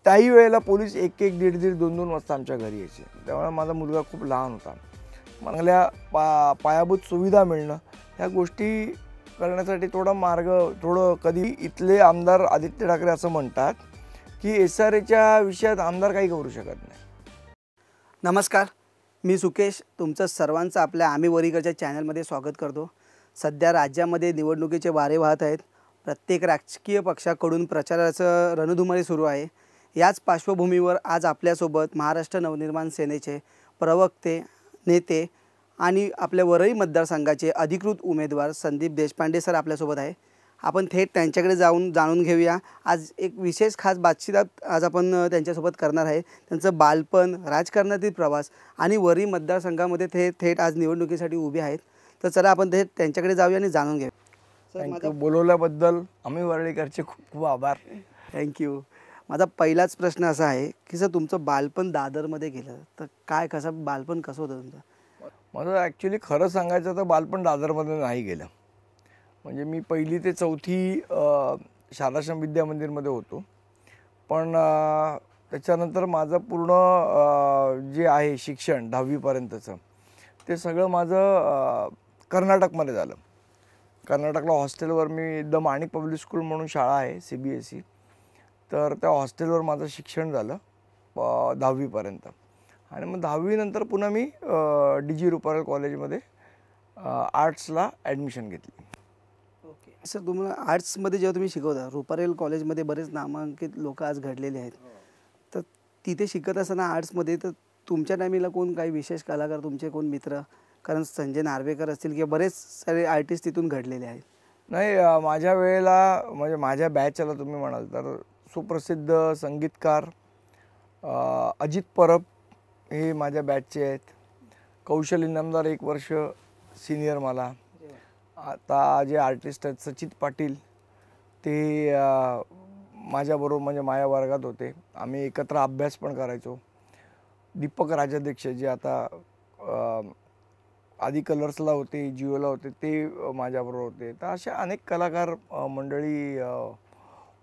त्याही वेळेला पोलीस 1-1, 1:30, 2-2 वाजता आमच्या घरी यायचे. त्यामुळे माझा मुलगा खूप लहान होता. चांगल्या पायाभूत सुविधा मिळणं ह्या गोष्टी करण्यासाठी थोडं कधी इथले आमदार आदित्य ठाकरे असं म्हणतात की SRAच्या विषयात आमदार काही करू शकत नाही. नमस्कार, मी सुकेश तुमचं सर्वांचं आपल्या आम्ही वरीकरच्या चॅनलमध्ये स्वागत करतो. सध्या राज्यामध्ये निवडणुकीचे वारे वाहत आहेत. प्रत्येक राजकीय पक्षाकडून प्रचाराचं रणधुमाळी सुरू आहे. याच पार्श्वभूमीवर आज आपल्यासोबत महाराष्ट्र नवनिर्माण सेनेचे प्रवक्ते, नेते आणि आपल्या वरळी मतदारसंघाचे अधिकृत उमेदवार संदीप देशपांडे सर आपल्यासोबत आहे. आपण थेट त्यांच्याकडे जाणून घेऊया. आज एक विशेष खास बातचीत आज आपण त्यांच्यासोबत करणार आहे. त्यांचं बालपण, राजकारणातील प्रवास आणि वरळी मतदारसंघामध्ये थेट आज निवडणुकीसाठी उभे आहेत. तर चला आपण थेट त्यांच्याकडे जाऊया आणि जाणून घेऊ. सर, माझा बोलवल्याबद्दल आम्ही वरळीकरचे खूप खूप आभार. थँक्यू. माझा पहिलाच प्रश्न असा आहे की सर, तुमचं बालपण दादरमध्ये गेलं तर बालपण कसं होतं तुमचं? माझं ॲक्च्युली खरं सांगायचं तर बालपण दादरमध्ये नाही गेलं. म्हणजे मी 1ली ते 4थी शारदाश्रम विद्या मंदिरमध्ये होतो. पण त्याच्यानंतर माझं पूर्ण जे आहे शिक्षण 10वीपर्यंतचं ते सगळं माझं कर्नाटकमध्ये झालं. कर्नाटकला हॉस्टेलवर मी द माणिक पब्लिक स्कूल म्हणून शाळा आहे CBSE, तर त्या हॉस्टेलवर माझं शिक्षण झालं 10वीपर्यंत. आणि मग 10वीनंतर पुन्हा मी DG रुपारेल कॉलेजमध्ये आर्ट्सला ॲडमिशन घेतली. ओके सर, तुम्हाला आर्ट्समध्ये जेव्हा तुम्ही शिकवता, रुपारेल कॉलेजमध्ये बरेच नामांकित लोक आज घडलेले आहेत. तर तिथे शिकत असताना आर्ट्समध्ये तर तुमच्या टायमिंगला कोण काही विशेष कलाकार, तुमचे कोण मित्र? कारण संजय नार्वेकर असतील किंवा बरेच सारे आर्टिस्ट तिथून घडलेले आहेत. नाही, माझ्या वेळेला म्हणजे माझ्या बॅचला तुम्ही म्हणाल तर सुप्रसिद्ध संगीतकार अजित परब हे माझ्या बॅचचे आहेत. कौशल इनामदार 1 वर्ष सिनियर मला. आता जे आर्टिस्ट आहेत सचित पाटील ते माझ्याबरोबर म्हणजे माझ्या वर्गात होते. आम्ही एकत्र अभ्यास पण करायचो. दीपक राजाध्यक्ष जे आता आधी कलर्सला होते, जिओला होते, ते माझ्याबरोबर होते. तर अशा अनेक कलाकार मंडळी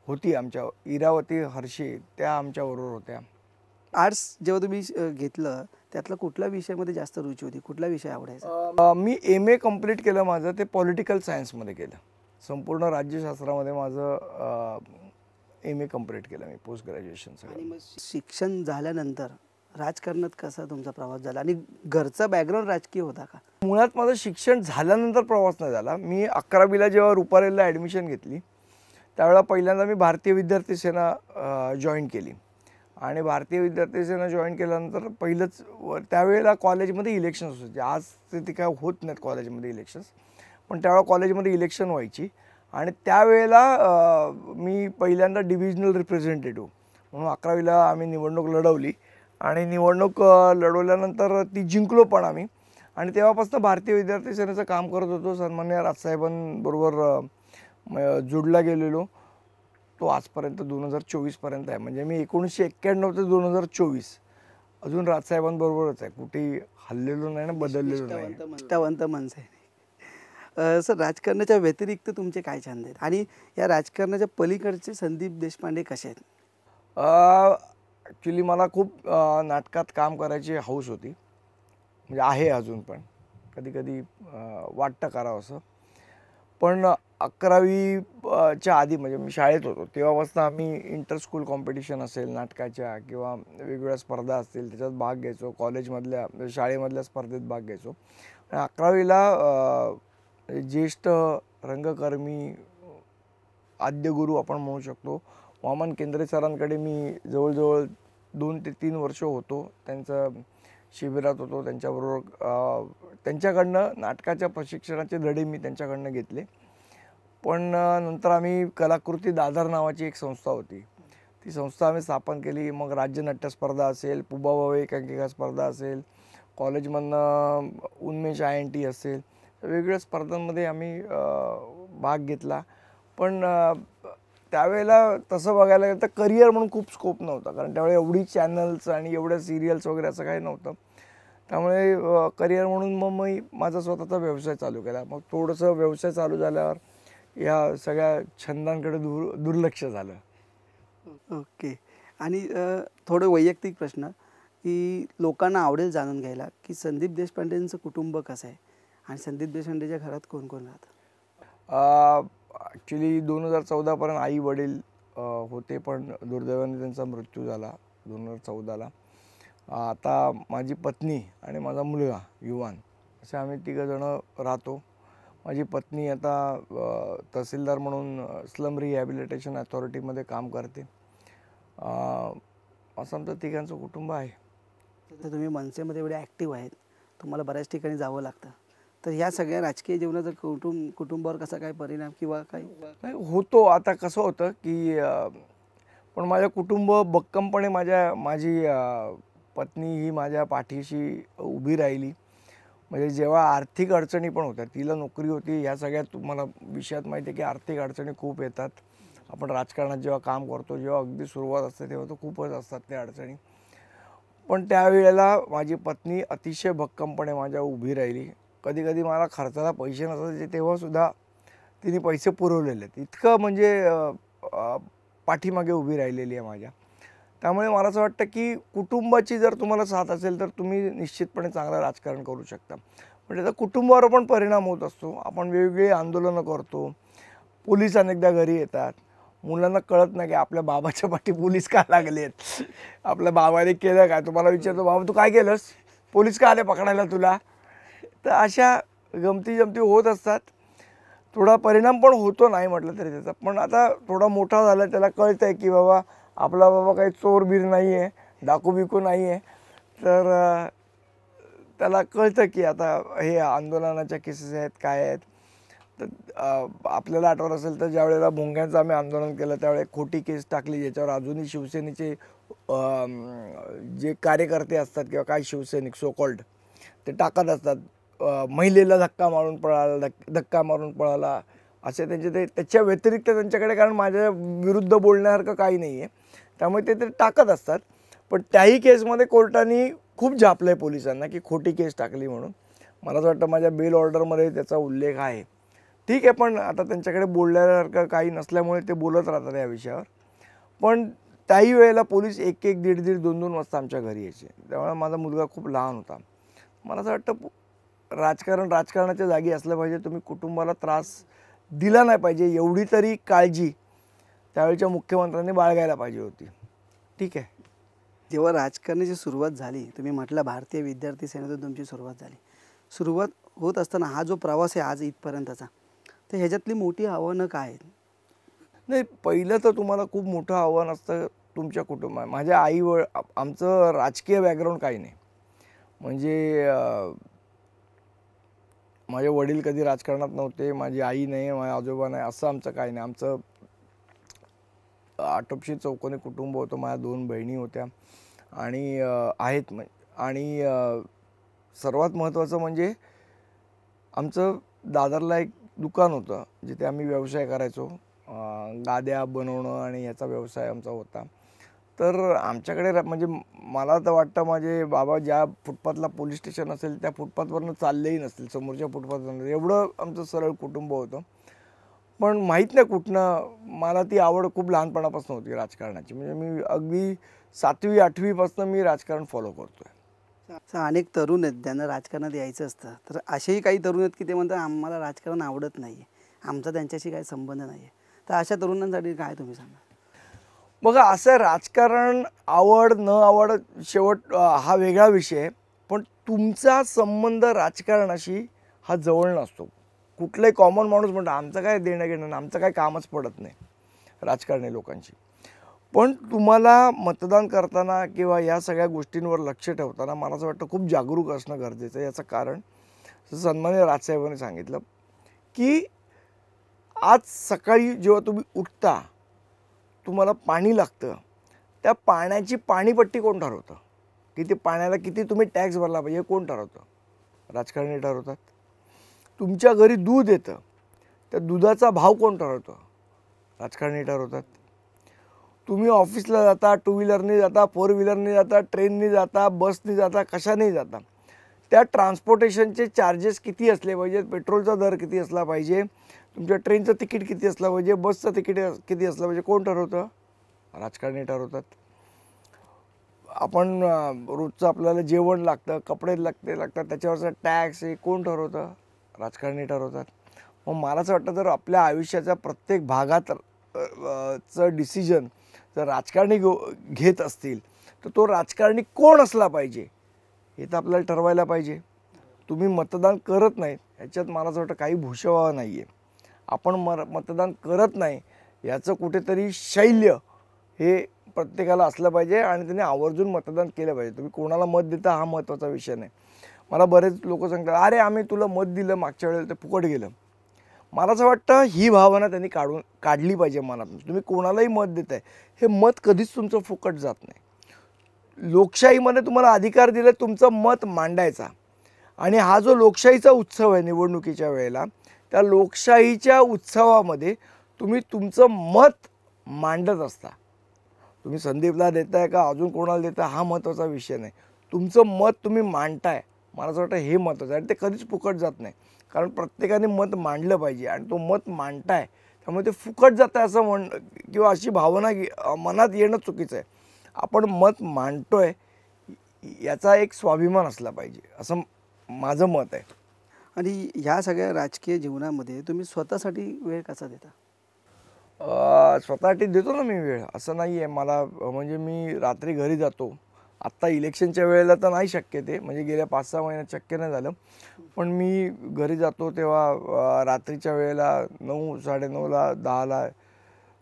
होती. आमच्या इरावती हर्षे त्या आमच्याबरोबर होत्या. आर्ट्स जेव्हा तुम्ही घेतलं त्यातला कुठल्या विषयामध्ये जास्त रुची होती? कुठला विषय आवडायचा? मी MA कंप्लीट केलं माझं ते पॉलिटिकल सायन्समध्ये केलं. संपूर्ण राज्यशास्त्रामध्ये माझं MA कंप्लीट केलं मी, पोस्ट ग्रॅज्युएशन सगळं. आणि मग शिक्षण झाल्यानंतर राजकारणात कसा तुमचा प्रवास झाला आणि घरचा बॅकग्राऊंड राजकीय होता का? मुळात माझं शिक्षण झाल्यानंतर प्रवास नाही झाला. मी 11वीला जेव्हा रुपारेलला ॲडमिशन घेतली त्यावेळेला पहिल्यांदा मी भारतीय विद्यार्थी सेना जॉईन केली. आणि भारतीय विद्यार्थी सेना जॉईन केल्यानंतर पहिलंच त्यावेळेला कॉलेजमध्ये इलेक्शन्स होते. आज ते काय होत नाहीत कॉलेजमध्ये इलेक्शन्स, पण त्यावेळेला कॉलेजमध्ये इलेक्शन व्हायची. आणि त्यावेळेला मी पहिल्यांदा डिव्हिजनल रिप्रेझेंटेटिव्ह म्हणून 11वीला आम्ही निवडणूक लढवली. आणि निवडणूक लढवल्यानंतर ती जिंकलो पण आम्ही. आणि तेव्हापासून भारतीय विद्यार्थी सेनेचं काम करत होतो. सन्माननीय राजसाहेबांबरोबर जोडला गेलेलो. तो आजपर्यंत 2024पर्यंत आहे. म्हणजे मी 1991 ते 2024 अजून राजसाहेबांबरोबरच आहे. कुठेही हल्लेलो नाही ना, बदललेलो नाही. निष्ठावंत माणसं आहे. सर, राजकारणाच्या व्यतिरिक्त तुमचे काय छंद आहेत आणि या राजकारणाच्या पलीकडचे संदीप देशपांडे कसे आहेत? ॲक्च्युली मला खूप नाटकात काम करायची हौस होती. म्हणजे आहे अजून पण. कधी कधी वाटतं करावं असं. पण 11वीच्या आधी म्हणजे मी शाळेत होतो तेव्हापासून आम्ही इंटर स्कूल कॉम्पिटिशन असेल नाटकाच्या किंवा वेगवेगळ्या स्पर्धा असतील त्याच्यात भाग घ्यायचो. कॉलेजमधल्या शाळेमधल्या स्पर्धेत भाग घ्यायचो. आणि 11वीला ज्येष्ठ रंगकर्मी आद्यगुरू आपण म्हणू शकतो वामन केंद्रे सरांकडे मी जवळजवळ 2 ते 3 वर्ष होतो. त्यांचं शिबिरात होतो. त्यांच्याबरोबर त्यांच्याकडनं नाटकाच्या प्रशिक्षणाचे धडे मी त्यांच्याकडनं घेतले. पण नंतर आम्ही कलाकृती दादर नावाची एक संस्था होती, ती संस्था आम्ही स्थापन केली. मग राज्य नाट्य स्पर्धा असेल, पुबाबाबा एकांकिका स्पर्धा असेल, कॉलेजमधनं उन्मेष INT असेल, वेगवेगळ्या स्पर्धांमध्ये आम्ही भाग घेतला. पण त्यावेळेला तसं बघायला गेलं तर करिअर म्हणून खूप स्कोप नव्हता. कारण त्यावेळेला एवढी चॅनल्स आणि एवढ्या सिरियल्स वगैरे असं काही नव्हतं. त्यामुळे करिअर म्हणून मग मी माझा स्वतःचा व्यवसाय चालू केला. मग थोडंसं व्यवसाय चालू झाल्यावर या सगळ्या छंदांकडे दुर्लक्ष झालं. ओके. आणि थोडं वैयक्तिक प्रश्न की लोकांना आवडेल जाणून घ्यायला की संदीप देशपांडेंचं कुटुंब कसं आहे आणि संदीप देशपांडेच्या घरात कोण कोण राहतं? ॲक्च्युली 2014पर्यंत आई वडील होते, पण दुर्दैवाने त्यांचा मृत्यू झाला 2014ला. आता माझी पत्नी आणि माझा मुलगा युवान असे आम्ही तिघंजणं राहतो. माझी पत्नी आता तहसीलदार म्हणून स्लम रिहॅबिलिटेशन अथॉरिटीमध्ये काम करते. असं आमचं तिघांचं कुटुंब आहे. तर तुम्ही मनसेमध्ये एवढे ॲक्टिव्ह आहेत, तुम्हाला बऱ्याच ठिकाणी जावं लागतं, तर ह्या सगळ्या राजकीय जीवनाचा कुटुंबावर कसा काय परिणाम किंवा काय नाही होतो. आता कसं होतं की पण माझं कुटुंब भक्कमपणे माझी पत्नी ही माझ्या पाठीशी उभी राहिली. म्हणजे जेव्हा आर्थिक अडचणी पण होत्या, तिला नोकरी होती, ह्या सगळ्यात तुम्हाला विषयात माहिती आहे की आर्थिक अडचणी खूप येतात. आपण राजकारणात जेव्हा काम करतो, जेव्हा अगदी सुरुवात असते तेव्हा तर खूपच असतात त्या अडचणी. पण त्यावेळेला माझी पत्नी अतिशय भक्कमपणे माझ्या उभी राहिली. कधी कधी मला खर्चाला पैसे नसायचे तेव्हासुद्धा तिने पैसे पुरवलेले आहेत. इतकं म्हणजे पाठीमागे उभी राहिलेली आहे माझ्या. त्यामुळे मला असं वाटतं की कुटुंबाची जर तुम्हाला साथ असेल तर तुम्ही निश्चितपणे चांगलं राजकारण करू शकता. पण त्याचा कुटुंबावर पण परिणाम होत असतो. आपण वेगवेगळी आंदोलनं करतो, पोलीस अनेकदा घरी येतात, मुलांना कळत नाही की आपल्या बाबाच्या पाठी पोलीस का लागले आहेत, आपल्या बाबाने केलं काय. तुम्हाला विचारतो, बाबा तू काय केलंस, पोलीस का आले पकडायला तुला. तर अशा गमती जमती होत असतात. थोडा परिणाम पण होतो नाही म्हटलं तरी त्याचा. पण आता थोडा मोठा झाला, त्याला कळतं आहे की बाबा आपला बाबा काही चोरबीर नाही आहे, डाकू बिकू नाही आहे. तर त्याला कळतं की आता हे आंदोलनाच्या केसेस आहेत, काय आहेत. तर आपल्याला आठवत असेल तर ज्या वेळेला भोंग्यांचं आम्ही आंदोलन केलं त्यावेळेला खोटी केस टाकली, ज्याच्यावर अजूनही शिवसेनेचे जे कार्यकर्ते असतात किंवा काही शिवसैनिक सो कॉल्ड ते टाकत असतात. महिलेला धक्का मारून पळाला, धक्का मारून पळाला, असे त्यांचे ते. त्याच्या व्यतिरिक्त त्यांच्याकडे कारण माझ्या विरुद्ध बोलण्यासारखं काही नाही आहे, त्यामुळे ते टाकत असतात. पण त्याही केसमध्ये कोर्टाने खूप झापलं आहे पोलिसांना की खोटी केस टाकली म्हणून. मला असं वाटतं माझ्या बेल ऑर्डरमध्ये त्याचा उल्लेख आहे. ठीक आहे, पण आता त्यांच्याकडे बोलण्यासारखं काही नसल्यामुळे ते बोलत राहतात या विषयावर. पण त्याही वेळेला पोलीस 1-1, 1:30, 2-2 वाजता आमच्या घरी यायचे. त्यामुळे माझा मुलगा खूप लहान होता. मला असं वाटतं राजकारणाच्या जागी असलं पाहिजे. तुम्ही कुटुंबाला त्रास दिला नाही पाहिजे, एवढी तरी काळजी त्यावेळच्या मुख्यमंत्र्यांनी बाळगायला पाहिजे होती. ठीक आहे. जेव्हा राजकारणाची सुरुवात झाली, तुम्ही म्हटलं भारतीय विद्यार्थी सेनेतून तुमची सुरुवात झाली. सुरुवात होत असताना हा जो प्रवास आहे आज इथपर्यंतचा, तर ह्याच्यातली मोठी आव्हानं काय आहेत? नाही, पहिलं तर तुम्हाला खूप मोठं आव्हान असतं तुमच्या कुटुंबात. माझ्या आमचं राजकीय बॅकग्राऊंड काही नाही. म्हणजे माझे वडील कधी राजकारणात नव्हते, माझी आई नाही, माझे आजोबा नाही, असं आमचं काही नाही. आमचं आटोपशीर चौकोनी कुटुंब होतं. माझ्या 2 बहिणी होत्या आणि आहेत. आणि सर्वात महत्त्वाचं म्हणजे आमचं दादरला एक दुकान होतं जिथे आम्ही व्यवसाय करायचो. गाद्या बनवणं आणि याचा व्यवसाय आमचा होता. तर आमच्याकडे म्हणजे मला तर वाटतं माझे बाबा ज्या फुटपाथला पोलीस स्टेशन असेल त्या फुटपाथवरनं चाललेही नसतील, समोरच्या फुटपाथवरनं. एवढं आमचं सरळ कुटुंब होतं. पण माहीत नाही कुठनं मला ती आवड खूप लहानपणापासून होती राजकारणाची. म्हणजे मी अगदी 7वी 8वीपासून मी राजकारण फॉलो करतो आहे. असं अनेक तरुण आहेत ज्यांना राजकारणात यायचं असतं, तर असेही काही तरुण आहेत की ते म्हणतात आम्हाला राजकारण आवडत नाही आहे, आमचा त्यांच्याशी काही संबंध नाही आहे. तर अशा तरुणांसाठी काय तुम्ही सांगा? बघा, असं राजकारण आवड न आवड शेवट हा वेगळा विषय आहे. पण तुमचा संबंध राजकारणाशी हा जवळ नसतो. कुठलाही कॉमन माणूस म्हणतो आमचं काय देणं घेणं, आमचं काय कामच पडत नाही राजकारणी लोकांची. पण तुम्हाला मतदान करताना किंवा या सगळ्या गोष्टींवर लक्ष ठेवताना मला असं वाटतं खूप जागरूक असणं गरजेचं आहे. याचं कारण सन्माननीय राजसाहेबांनी सांगितलं की आज सकाळी जेव्हा तुम्ही उठता तुम्हाला पाणी लागतं, त्या पाण्याची पाणीपट्टी कोण ठरवतं? किती पाण्याला किती तुम्ही टॅक्स भरला पाहिजे कोण ठरवतं? राजकारणी ठरवतात. तुमच्या घरी दूध येतं, त्या दुधाचा भाव कोण ठरवतं? राजकारणी ठरवतात. तुम्ही ऑफिसला जाता, 2 व्हीलरने जाता, 4 व्हीलरने जाता, ट्रेनने जाता, बसने जाता, कशानेही जाता, त्या ट्रान्सपोर्टेशनचे चार्जेस किती असले पाहिजेत, पेट्रोलचा दर किती असला पाहिजे, तुमच्या ट्रेनचं तिकीट किती असलं पाहिजे, बसचं तिकीट किती असलं पाहिजे, कोण ठरवतं? राजकारणी ठरवतात. आपण रोजचं आपल्याला जेवण लागतं, कपडे लागतात, त्याच्यावरचा टॅक्स हे कोण ठरवतं? राजकारणी ठरवतात. मग मला असं वाटतं जर आपल्या आयुष्याच्या प्रत्येक भागात चं डिसिजन जर राजकारणी घेत असतील तर तो राजकारणी कोण असला पाहिजे हे तर आपल्याला ठरवायला पाहिजे. तुम्ही मतदान करत नाहीत ह्याच्यात मला असं वाटतं काही भूषवावा नाही आहे. आपण मतदान करत नाही याचं कुठेतरी शैल्य हे प्रत्येकाला असलं पाहिजे आणि त्यांनी आवर्जून मतदान केलं पाहिजे. तुम्ही कोणाला मत देता हा महत्त्वाचा विषय नाही. मला बरेच लोक सांगतात अरे आम्ही तुला मत दिलं मागच्या वेळेला ते फुकट गेलं. मला असं वाटतं ही भावना त्यांनी काढली पाहिजे मनातून. तुम्ही कोणालाही मत देताय हे मत कधीच तुमचं फुकट जात नाही. लोकशाहीमध्ये तुम्हाला अधिकार दिले तुमचं मत मांडायचा आणि हा जो लोकशाहीचा उत्सव आहे निवडणुकीच्या वेळेला त्या लोकशाहीच्या उत्सवामध्ये तुम्ही तुमचं मत मांडत असता. तुम्ही संदीपला देताय का अजून कोणाला देताय हा महत्त्वाचा विषय नाही. तुमचं मत तुम्ही मांडताय मला असं वाटतं हे महत्त्वाचं आहे आणि ते कधीच फुकट जात नाही. कारण प्रत्येकाने मत मांडलं पाहिजे आणि तो मत मांडताय त्यामुळे ते फुकट जातं असं किंवा अशी भावना मनात येणं चुकीचं आहे. आपण मत मांडतोय याचा एक स्वाभिमान असला पाहिजे असं माझं मत आहे. आणि ह्या सगळ्या राजकीय जीवनामध्ये तुम्ही स्वतःसाठी वेळ कसा देता? स्वतःसाठी देतो ना मी वेळ, असं नाही आहे. मला म्हणजे मी रात्री घरी जातो. आत्ता इलेक्शनच्या वेळेला तर नाही शक्य ते, म्हणजे गेल्या 5-6 महिन्यात शक्य नाही झालं. पण मी घरी जातो तेव्हा रात्रीच्या वेळेला 9, 9:30ला 10ला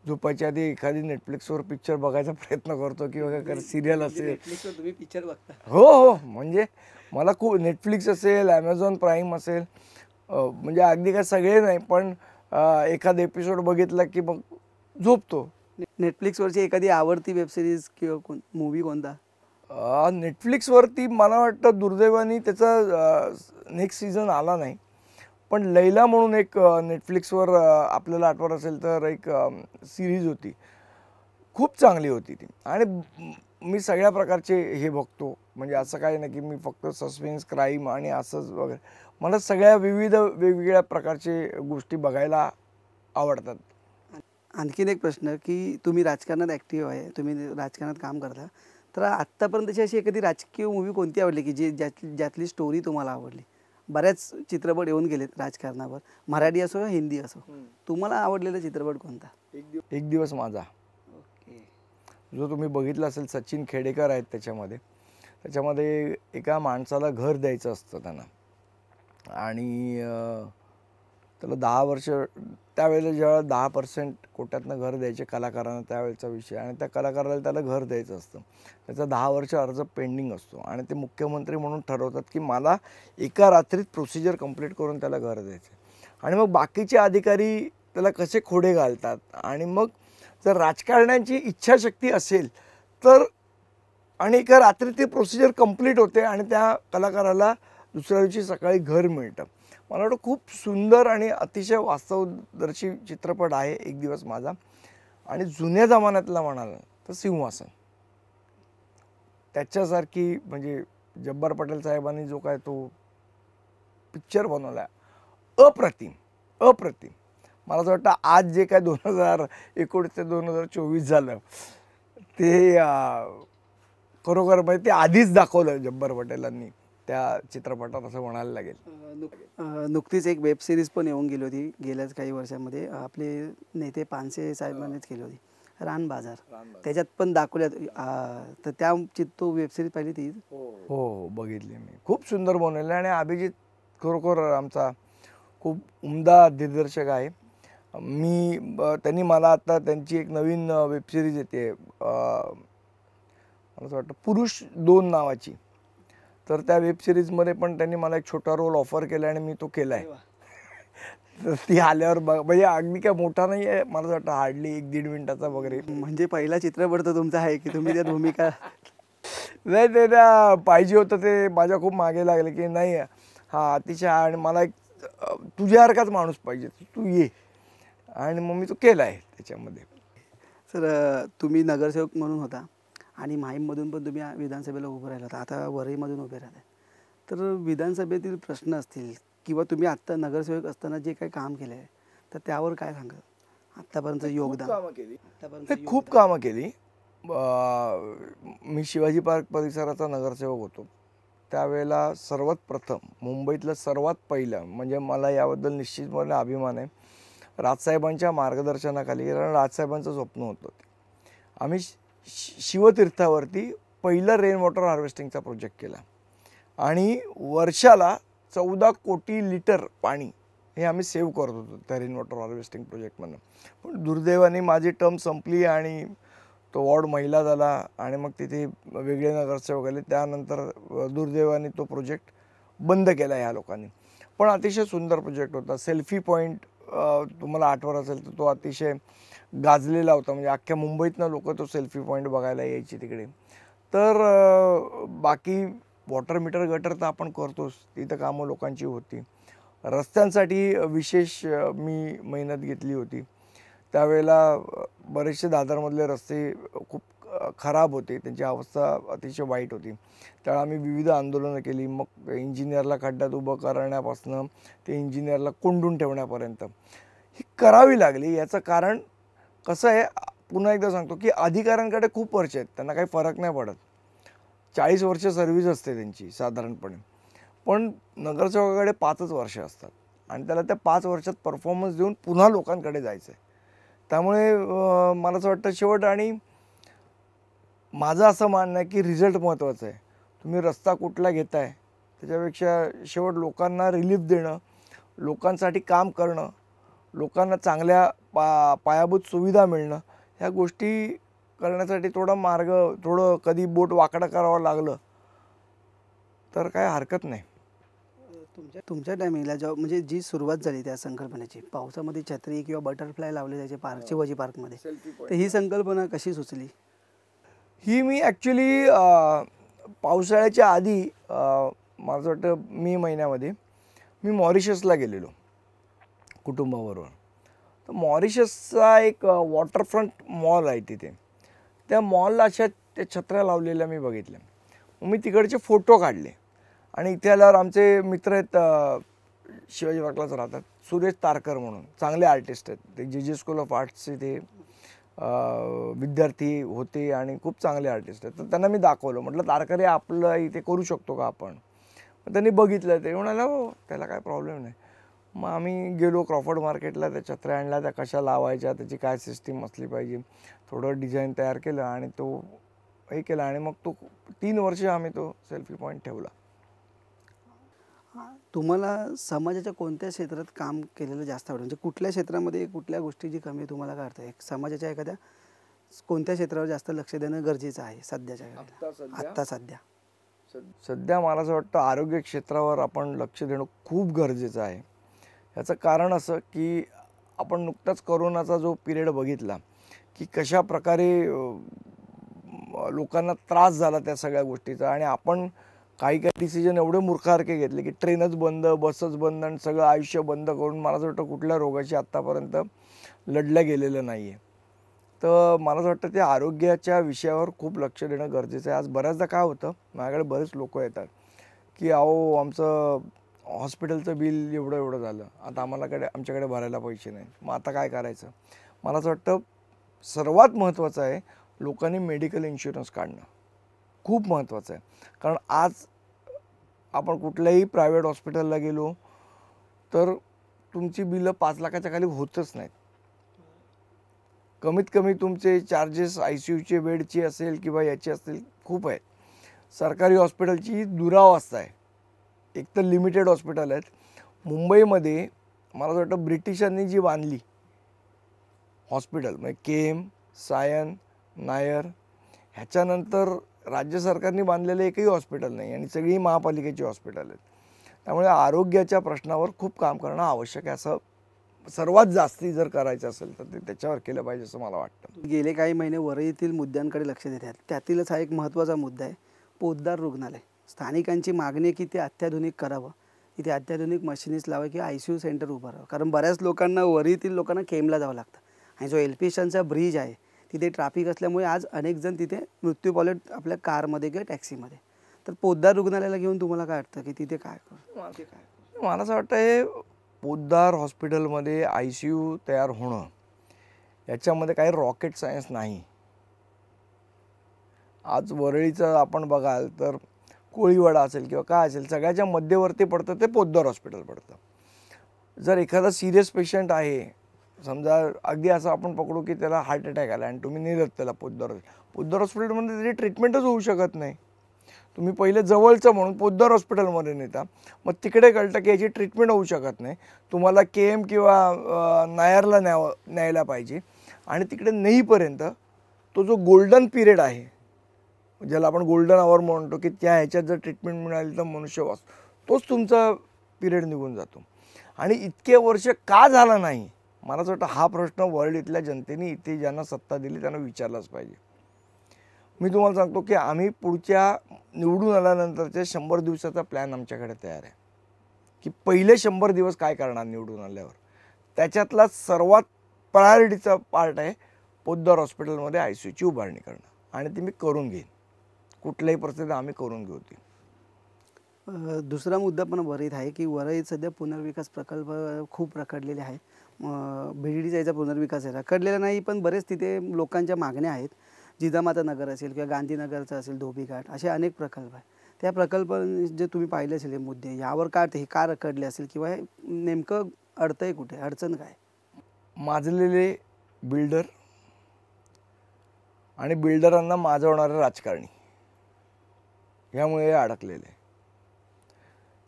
झोपायच्या आधी एखादी नेटफ्लिक्सवर पिक्चर बघायचा प्रयत्न करतो किंवा काय सिरियल असेल. नेटफ्लिक्सवर तुम्ही पिक्चर बघता? हो हो, म्हणजे मला खूप नेटफ्लिक्स असेल, ॲमेझॉन प्राईम असेल, म्हणजे अगदी काय सगळे नाही पण एखादा एपिसोड बघितला की मग झोपतो. नेटफ्लिक्सवरची एखादी आवडती वेबसिरीज किंवा मूवी कोणता? नेटफ्लिक्सवरती मला वाटतं दुर्दैवाने त्याचा नेक्स्ट सीझन आला नाही. पण लैला म्हणून एक नेटफ्लिक्सवर आपल्याला आठवत असेल तर एक सिरीज होती, खूप चांगली होती ती. आणि मी सगळ्या प्रकारचे हे बघतो, म्हणजे असं काही नाही की मी फक्त सस्पेन्स क्राईम आणि असंच वगैरे. मला सगळ्या वेगवेगळ्या प्रकारचे गोष्टी बघायला आवडतात. आणखीन एक प्रश्न की तुम्ही राजकारणात ॲक्टिव्ह आहे, तुम्ही राजकारणात काम करता, तर आत्तापर्यंतची अशी एखादी राजकीय मूवी कोणती आवडली की ज्यातली स्टोरी तुम्हाला आवडली? बऱ्याच चित्रपट येऊन गेलेत राजकारणावर, मराठी असो या हिंदी असो. तुम्हाला आवडलेला चित्रपट कोणता? एक दिवस माझा. ओके. जो तुम्ही बघितला असेल, सचिन खेडेकर आहेत त्याच्यामध्ये एका माणसाला घर द्यायचं असतं त्यांना आणि त्याला 10 वर्ष त्यावेळेला जेव्हा 10% कोट्यातनं घर द्यायचे कलाकारांना त्यावेळेचा विषय आणि त्या कलाकाराला त्याला घर द्यायचं असतं. त्याचा 10 वर्ष अर्ज पेंडिंग असतो आणि ते मुख्यमंत्री म्हणून ठरवतात की मला एका रात्रीत प्रोसिजर कंप्लीट करून त्याला घर द्यायचं. आणि मग बाकीचे अधिकारी त्याला कसे खोडे घालतात आणि मग जर राजकारण्यांची इच्छाशक्ती असेल तर आणि एका रात्रीत ती प्रोसिजर कंप्लीट होते आणि त्या कलाकाराला दुसऱ्या दिवशी सकाळी घर मिळतं. मला वाटतं खूप सुंदर आणि अतिशय वास्तवदर्शी चित्रपट आहे एक दिवस माझा. आणि जुन्या जमान्यातला म्हणाल तर सिंहासन. त्याच्यासारखी म्हणजे जब्बार पटेल साहेबांनी जो काय तो पिक्चर बनवला अप्रतिम. मला असं वाटतं आज जे काय 2019 ते 2024 झालं ते खरोखर म्हणजे ते आधीच दाखवलं जब्बार पटेलांनी त्या चित्रपटात असं म्हणायला लागेल. नुकतीच एक वेब सिरीज पण येऊन गेली होती गेल्याच काही वर्षामध्ये, आपले नेते पानसे साहेबांनीच केली होती, रान बाजार. त्याच्यात पण दाखवल्यात. तर तो वेब सिरीज पाहिली ती? हो बघितली मी. खूप सुंदर बनवले आणि अभिजित खरोखर आमचा खूप उमदा दिग्दर्शक आहे. त्यांनी मला आता त्यांची एक नवीन वेब सिरीज येते मला असं वाटतं पुरुष 2 नावाची. तर त्या वेब सिरीजमध्ये पण त्यांनी मला एक छोटा रोल ऑफर केला आणि मी तो केला आहे. तर ती आल्यावर म्हणजे अगदी काय मोठा नाही आहे, मला असं वाटतं हार्डली 1-1.5 मिनिटाचा वगैरे. म्हणजे पहिला चित्रपट तर तुमचा आहे की तुम्ही त्यात भूमिका? नाही, ते त्या पाहिजे होतं ते माझ्या खूप मागे लागले की नाही हा अतिशय आणि मला एक तुझ्यासारखाच माणूस पाहिजे, तू ये. आणि मग मी तो केला आहे त्याच्यामध्ये. सर तुम्ही नगरसेवक म्हणून होता आणि माहीममधून पण तुम्ही विधानसभेला उभं राहिला होता, आता वरईमधून उभे राहता. तर विधानसभेतील प्रश्न असतील किंवा तुम्ही आत्ता नगरसेवक असताना जे काही काम केलं आहे तर त्यावर काय सांगा? आत्तापर्यंत योगदान. खूप कामं केली. मी शिवाजी पार्क परिसराचा नगरसेवक होतो त्यावेळेला सर्वात प्रथम मुंबईतलं सर्वात पहिलं म्हणजे मला याबद्दल निश्चितपणे अभिमान आहे, राजसाहेबांच्या मार्गदर्शनाखाली, कारण राजसाहेबांचं स्वप्न होतं आम्ही शिवतीर्थावरती पहिलं रेन वॉटर हार्वेस्टिंगचा प्रोजेक्ट केला आणि वर्षाला 14 कोटी लिटर पाणी हे आम्ही सेव्ह करत होतो त्या रेन वॉटर हार्वेस्टिंग प्रोजेक्टमधनं. पण दुर्दैवाने माझी टर्म संपली आणि तो वॉर्ड महिला झाला आणि मग तिथे वेगळे नगरसेवक आले. त्यानंतर दुर्दैवाने तो प्रोजेक्ट बंद केला ह्या लोकांनी. पण अतिशय सुंदर प्रोजेक्ट होता. सेल्फी पॉईंट तुम्हाला आठवत असेल तर तो अतिशय गाजलेला होता, म्हणजे अख्ख्या मुंबईतनं लोक तो सेल्फी पॉईंट बघायला यायची तिकडे. तर बाकी वॉटर मीटर गटर तर आपण करतोच, तिथं कामं लोकांची होती. रस्त्यांसाठी विशेष मी मेहनत घेतली होती. त्यावेळेला बरेचसे दादरमधले रस्ते खूप खराब होते, त्यांची अवस्था अतिशय वाईट होती. त्यावेळेला आम्ही विविध आंदोलनं केली. मग इंजिनियरला खड्ड्यात उभं करण्यापासून ते इंजिनियरला कोंडून ठेवण्यापर्यंत ही करावी लागली. याचं कारण कसं आहे, पुन्हा एकदा सांगतो की अधिकाऱ्यांकडे खूप वर्ष आहेत, त्यांना काही फरक नाही पडत. 40 वर्ष सर्व्हिस असते त्यांची साधारणपणे, पण नगरसेवकाकडे 5च वर्ष असतात आणि त्याला त्या 5 वर्षात परफॉर्मन्स देऊन पुन्हा लोकांकडे जायचं आहे. त्यामुळे मला असं वाटतं शेवट, आणि माझं असं मानणं आहे की रिझल्ट महत्त्वाचं आहे. तुम्ही रस्ता कुठला घेताय त्याच्यापेक्षा शेवट लोकांना रिलीफ देणं, लोकांसाठी काम करणं, लोकांना चांगल्या पायाभूत सुविधा मिळणं, ह्या गोष्टी करण्यासाठी थोडं कधी बोट वाकडं करावं लागलं तर काय हरकत नाही. तुमच्या टायमिंगला जेव्हा म्हणजे जी सुरुवात झाली त्या संकल्पनेची, पावसामध्ये छत्री किंवा बटरफ्लाय लावले जायचे शिवाजी पार्कमध्ये, तर ही संकल्पना कशी सुचली? ही मी ॲक्च्युली पावसाळ्याच्या आधी माझं वाटतं मे महिन्यामध्ये मी मॉरिशसला गेलेलो कुटुंबाबरोबर. तर मॉरिशसचा एक वॉटरफ्रंट मॉल आहे तिथे. त्या मॉलला अशा त्या छत्र्या लावलेल्या मी बघितल्या. मग मी तिकडचे फोटो काढले आणि इथे आल्यावर आमचे मित्र आहेत, शिवाजी पार्कलाच राहतात, सुरेश तारकर म्हणून चांगले आर्टिस्ट आहेत. ते जे स्कूल ऑफ आर्ट्सचे ते विद्यार्थी होते आणि खूप चांगले आर्टिस्ट आहेत. तर त्यांना मी दाखवलं, म्हटलं तारकर हे आपलं इथे करू शकतो का आपण. मग त्यांनी बघितलं, ते म्हणाले हो त्याला काय प्रॉब्लेम नाही. मग आम्ही गेलो क्रॉफर्ड मार्केटला, त्या छत्र्या आणल्या, त्या कशा लावायच्या, त्याची काय सिस्टीम असली पाहिजे, थोडं डिझाईन तयार केलं आणि तो हे केला आणि मग तो 3 वर्ष आम्ही तो सेल्फी पॉईंट ठेवला. तुम्हाला समाजाच्या कोणत्या क्षेत्रात काम केलेलं जास्त आवडतं? म्हणजे कुठल्या क्षेत्रामध्ये कुठल्या गोष्टीची कमी तुम्हाला काय वाटतं? समाजाच्या एखाद्या कोणत्या क्षेत्रावर जास्त लक्ष देणं गरजेचं आहे सध्याच्या आत्ता सध्या मला असं वाटतं आरोग्य क्षेत्रावर आपण लक्ष देणं खूप गरजेचं आहे. याचं कारण असं की आपण नुकताच कोरोनाचा जो पिरियड बघितला की कशा प्रकारे लोकांना त्रास झाला त्या सगळ्या गोष्टीचा, आणि आपण काही डिसिजन एवढे मूर्खासारखे घेतले की ट्रेनच बंद, बसच बंद आणि सगळं आयुष्य बंद करून मला असं वाटतं कुठल्या रोगाशी आत्तापर्यंत लढल्या गेलेलं नाही आहे. तर मला असं वाटतं ते आरोग्याच्या विषयावर खूप लक्ष देणं गरजेचं आहे. आज बऱ्याचदा काय होतं, माझ्याकडे बरेच लोक येतात की अहो आमचं हॉस्पिटलचं बिल एवढं झालं, आता आमच्याकडे भरायला पैसे नाहीत, मग आता काय करायचं. मला असं वाटतं सर्वात महत्त्वाचं आहे लोकांनी मेडिकल इन्शुरन्स काढणं खूप महत्त्वाचं आहे. कारण आज आपण कुठल्याही प्रायव्हेट हॉस्पिटलला गेलो तर तुमची बिलं 5 लाखाच्या खाली होतच नाहीत. कमीत कमी तुमचे चार्जेस ICUचे बेडची असेल किंवा याची असतील खूप आहेत. सरकारी हॉस्पिटलची दुरावस्था आहे. एक तर लिमिटेड हॉस्पिटल आहेत. मुंबईमध्ये मला असं वाटतं ब्रिटिशांनी जी बांधली हॉस्पिटल म्हणजे KM, सायन, नायर, ह्याच्यानंतर राज्य सरकारने बांधलेलं एकही हॉस्पिटल नाही आणि सगळी महापालिकेची हॉस्पिटल आहेत. त्यामुळे आरोग्याच्या प्रश्नावर खूप काम करणं आवश्यक आहे. असं सर्वात जास्ती जर करायचं असेल तर ते त्याच्यावर केलं पाहिजे असं मला वाटतं. गेले काही महिने वरळीतील मुद्द्यांकडे लक्ष देत आहेत. त्यातीलच हा एक महत्त्वाचा मुद्दा आहे पोद्दार रुग्णालय. स्थानिकांची मागणी आहे की ते अत्याधुनिक करावं, इथे अत्याधुनिक मशिनीज लावा की ICU सेंटर उभं राहावं. कारण बऱ्याच लोकांना वरळीतील लोकांना केमला जावं लागतं आणि जो LP स्टँडचा ब्रिज आहे तिथे ट्रॅफिक असल्यामुळे आज अनेक जण तिथे मृत्यू पावलेत आपल्या कारमध्ये किंवा टॅक्सीमध्ये. तर पोद्दार रुग्णालयाला घेऊन तुम्हाला काय वाटतं की तिथे काय मला असं वाटतं हे पोद्दार हॉस्पिटलमध्ये ICU तयार होणं याच्यामध्ये काही रॉकेट सायन्स नाही. आज वरळीचं आपण बघाल तर कोळीवाडा असेल किंवा काय असेल, सगळ्याच्या मध्यवर्ती पडतं ते पोद्दार हॉस्पिटल पडतं. जर एखादा सिरियस पेशंट आहे, समजा अगदी असं आपण पकडू की त्याला हार्ट अटॅक आला आणि तुम्ही नेलत त्याला पोद्दार हॉस्पिटलमध्ये, त्याची ट्रीटमेंटच होऊ शकत नाही. तुम्ही पहिले जवळचं म्हणून पोद्दार हॉस्पिटलमध्ये नेता, मग तिकडे कळतं की याची ट्रीटमेंट होऊ शकत नाही, तुम्हाला KM किंवा नायरला न्यायला पाहिजे. आणि तिकडे नेईपर्यंत तो जो गोल्डन पिरियड आहे, ज्याला आपण गोल्डन आवर म्हणतो, की त्या ह्याच्यात जर ट्रीटमेंट मिळाली तर मनुष्य वाचतो, तोच तुमचा पिरियड निघून जातो. आणि इतके वर्ष का झाला नाही, मला असं वाटतं हा प्रश्न वर्ल्ड इथल्या जनतेने, इथे ज्यांना सत्ता दिली त्यांना विचारलाच पाहिजे. मी तुम्हाला सांगतो की आम्ही पुढच्या निवडून आल्यानंतरच्या 100 दिवसाचा प्लॅन आमच्याकडे तयार आहे, की पहिले 100 दिवस काय करणार निवडून आल्यावर. त्याच्यातला सर्वात प्रायोरिटीचा पार्ट आहे पोद्दार हॉस्पिटलमध्ये ICUची उभारणी करणं, आणि ती मी करून घेईन. कुठल्याही परिस्थितीत आम्ही करून घेऊ ती. दुसरा मुद्दा पण वरळीत आहे की वरळीत सध्या पुनर्विकास प्रकल्प खूप रखडलेले आहेत. BDDचा याचा पुनर्विकास आहे, रखडलेला नाही पण बरेच तिथे लोकांच्या मागण्या आहेत. जिजामाता नगर असेल किंवा गांधीनगरचं असेल, धोबीघाट, असे अनेक प्रकल्प आहेत. त्या प्रकल्प जे तुम्ही पाहिले असेल हे मुद्दे, यावर हे का रखडले असेल किंवा हे नेमकं अडतंय कुठे, अडचण काय? माजलेले बिल्डर आणि बिल्डरांना माजवणारे राजकारणी, यामुळे अडकलेले.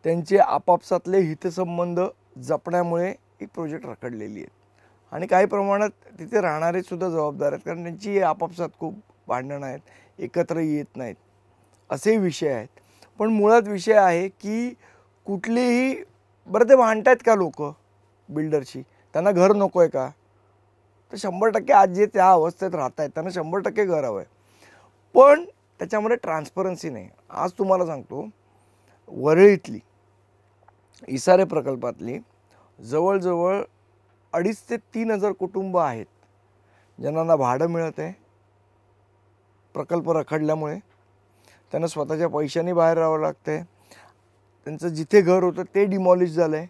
त्यांचे आपापसातले हितसंबंध जपण्यामुळे ही प्रोजेक्ट रखडलेली आहेत. आणि काही प्रमाणात तिथे राहणारे सुद्धा जबाबदार आहेत, कारण त्यांची आपापसात खूप भांडणं आहेत, एकत्र येत नाहीत, असे विषय आहेत. पण मुळात विषय आहे की कुठलीही, बरं ते भांडतायत का लोक बिल्डरशी, त्यांना घर नको आहे का? तर 100% आज जे त्या अवस्थेत राहत आहेत त्यांना 100% घर हवं आहे, पण त्याच्यामध्ये ट्रान्सपरन्सी नाही. आज तुम्हाला सांगतो, वरळीतली इसारे प्रकल्पातली जवळजवळ 2,500 ते 3,000 कुटुंब आहेत, ज्यांना ना भाडं मिळत आहे, प्रकल्प रखडल्यामुळे त्यांना स्वतःच्या पैशाने बाहेर राहावं लागतं आहे, त्यांचं जिथे घर होतं ते डिमॉलिश झालं आहे.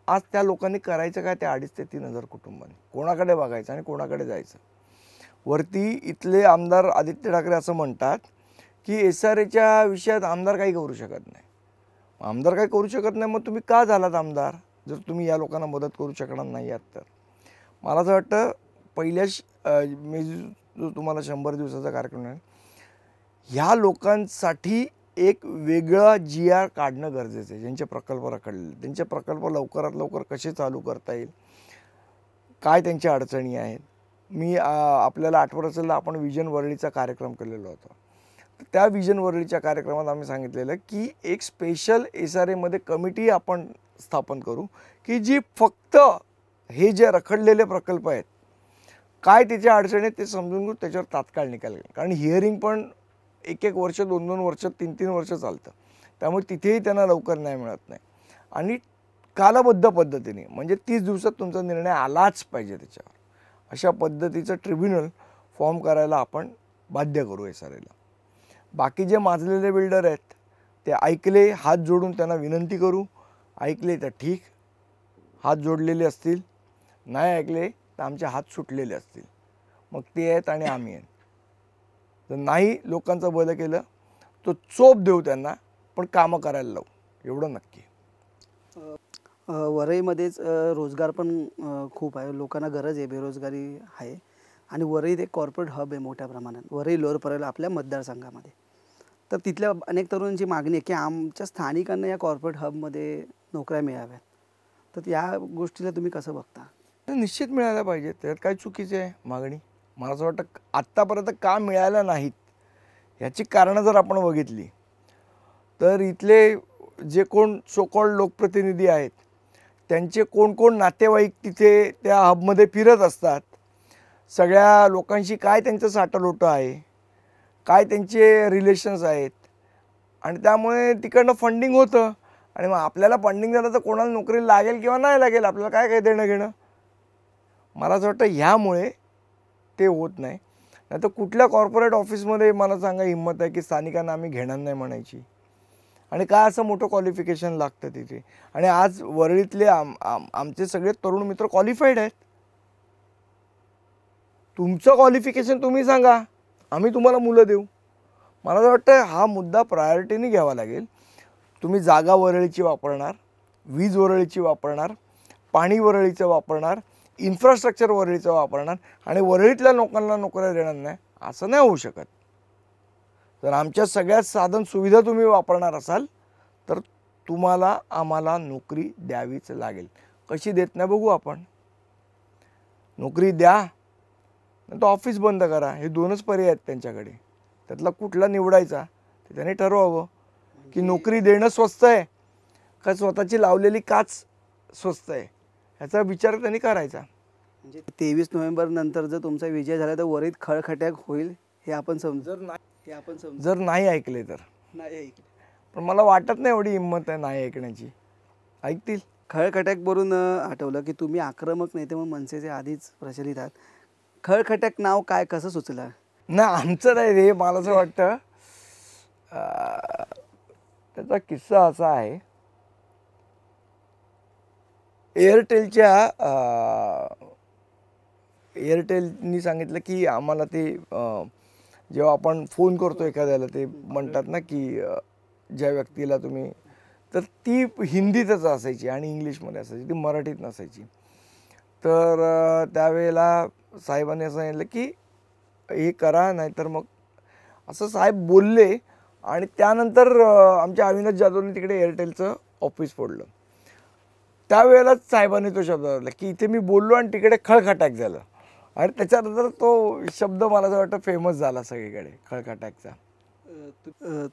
आज त्या लोकांनी करायचं काय? त्या 2,500 ते 3,000 कुटुंबांनी कोणाकडे बघायचं आणि कोणाकडे जायचं? वरती इथले आमदार आदित्य ठाकरे असं म्हणतात की SRAच्या विषयात आमदार काही करू शकत नाही. आमदार काही करू शकत नाही, मग तुम्ही का झालात आमदार, जर तुम्ही या लोकांना मदत करू शकणार नाही आहात तर? मला असं वाटतं मी जो तुम्हाला 100 दिवसाचा कार्यक्रम आहे, ह्या लोकांसाठी एक वेगळा GR काढणं गरजेचं आहे. ज्यांचे प्रकल्प रखडले, त्यांचे प्रकल्प लवकरात लवकर कसे चालू करता येईल, काय त्यांच्या अडचणी आहेत. मी आपल्याला आठवत असेल, आपण विजन वरळीचा कार्यक्रम केलेला होता. त्या विजन वरळीच्या कार्यक्रमात आम्ही सांगितलेलं की एक स्पेशल SRAमध्ये कमिटी आपण स्थापन करू, की जी फक्त हे जे रखडलेले प्रकल्प आहेत, काय त्याच्या अडचणी आहेत ते समजून घेऊ, त्याच्यावर तात्काळ निकाल घेऊ. कारण हिअरिंग पण 1-1 वर्ष, 2-2 वर्ष, 3-3 वर्ष चालतं, त्यामुळे तिथेही त्यांना लवकर न्याय मिळत नाही. आणि कालबद्ध पद्धतीने, म्हणजे 30 दिवसात तुमचा निर्णय आलाच पाहिजे त्याच्यावर, अशा पद्धतीचं ट्रिब्युनल फॉर्म करायला आपण बाध्य करू SRAला. बाकी जे माजलेले बिल्डर आहेत ते ऐकले, हात जोडून त्यांना विनंती करू, ऐकले तर ठीक, हात जोडलेले असतील, नाही ऐकले तर आमचे हात सुटलेले असतील, मग ते आहेत आणि आम्ही आहेत. जर नाही लोकांचं भलं केलं तो चोप देऊ त्यांना, पण कामं करायला लावू, एवढं नक्की. वरळीमध्येच रोजगार पण खूप आहे, लोकांना गरज आहे, बेरोजगारी आहे. आणि वरळीत एक कॉर्पोरेट हब आहे मोठ्या प्रमाणात, वरळी लोअर परळ आपल्या मतदारसंघामध्ये. तर तिथल्या अनेक तरुणांची मागणी आहे की आमच्या स्थानिकांना या कॉर्पोरेट हबमध्ये नोकऱ्या मिळाव्यात. तर या गोष्टीला तुम्ही कसं बघता? निश्चित मिळायला पाहिजे, त्यात काय चुकीचं आहे मागणी? मला असं वाटतं आत्तापर्यंत का मिळाल्या नाहीत याची कारणं जर आपण बघितली तर इथले जे कोण सोकॉल्ड लोकप्रतिनिधी आहेत त्यांचे कोण कोण नातेवाईक तिथे त्या हबमध्ये फिरत असतात, सगळ्या लोकांशी काय त्यांचं साटलोटं आहे, काय त्यांचे रिलेशन्स आहेत, आणि त्यामुळे तिकडनं फंडिंग होतं. आणि मग आपल्याला फंडिंग झालं तर कोणाला नोकरी लागेल किंवा नाही लागेल, आपल्याला काय काय देणं घेणं? मला असं वाटतं ह्यामुळे ते होत नाही. नाही तर कुठल्या कॉर्पोरेट ऑफिसमध्ये मला सांगा हिंमत आहे की स्थानिकांना आम्ही घेणार नाही म्हणायची? आणि काय असं मोठं क्वालिफिकेशन लागतं तिथे? आणि आज वरळीतले आमचे सगळे तरुण मित्र क्वालिफाईड आहेत. तुमचं क्वालिफिकेशन तुम्ही सांगा, आम्ही तुम्हाला मुलं देऊ. मला असं वाटतं हा मुद्दा प्रायोरिटीने घ्यावा लागेल. तुम्ही जागा वरळीची वापरणार, वीज वरळीची वापरणार, पाणी वरळीचं वापरणार, इन्फ्रास्ट्रक्चर वरळीचं वापरणार आणि वरळीतल्या लोकांना नोकऱ्या देणार नाही, असं नाही होऊ शकत. जर आमच्या सगळ्यात साधन सुविधा तुम्ही वापरणार असाल तर तुम्हाला आम्हाला नोकरी द्यावीच लागेल. कशी देत नाही बघू आपण. नोकरी द्या नाही तर ऑफिस बंद करा, हे दोनच पर्याय आहेत त्यांच्याकडे. त्यातला कुठला निवडायचा ते त्यांनी ठरवावं. की नोकरी देणं स्वस्त आहे का स्वतःची लावलेली काच स्वस्त आहे, ह्याचा विचार त्यांनी करायचा. म्हणजे 23 नोव्हेंबर नंतर जर तुमचा विजय झाला तर वरळीत खळखट्याक होईल हे आपण समजू. जर नाही ऐकले तर. नाही ऐकले पण मला वाटत नाही एवढी हिंमत आहे नाही ऐकण्याची. ऐकतील. खळखट्याकवरून आठवलं की तुम्ही आक्रमक नेते म्हणून मनसेचे आधीच प्रचलित आहात. खळखट्याक नाव काय, कसं सुचलं? नाही आमचं नाही रे. मला असं वाटतं त्याचा किस्सा असा आहे. एअरटेलनी सांगितलं की आम्हाला ते जेव्हा आपण फोन करतो एखाद्याला ते म्हणतात ना की ज्या व्यक्तीला तुम्ही, तर ती हिंदीतच असायची आणि इंग्लिशमध्ये असायची, ती मराठीत नसायची. तर त्यावेळेला साहेबांनी असं सांगितलं की हे करा, नाहीतर मग असं साहेब बोलले. आणि त्यानंतर आमच्या अविनाश जाधवने तिकडे एअरटेलचं ऑफिस फोडलं. त्यावेळेलाच साहेबांनी तो शब्द वापरला की इथे मी बोललो आणि तिकडे खळखटाक झालं. आणि त्याच्यानंतर तो शब्द मला असं वाटतं फेमस झाला सगळीकडे, खळखटाकचा.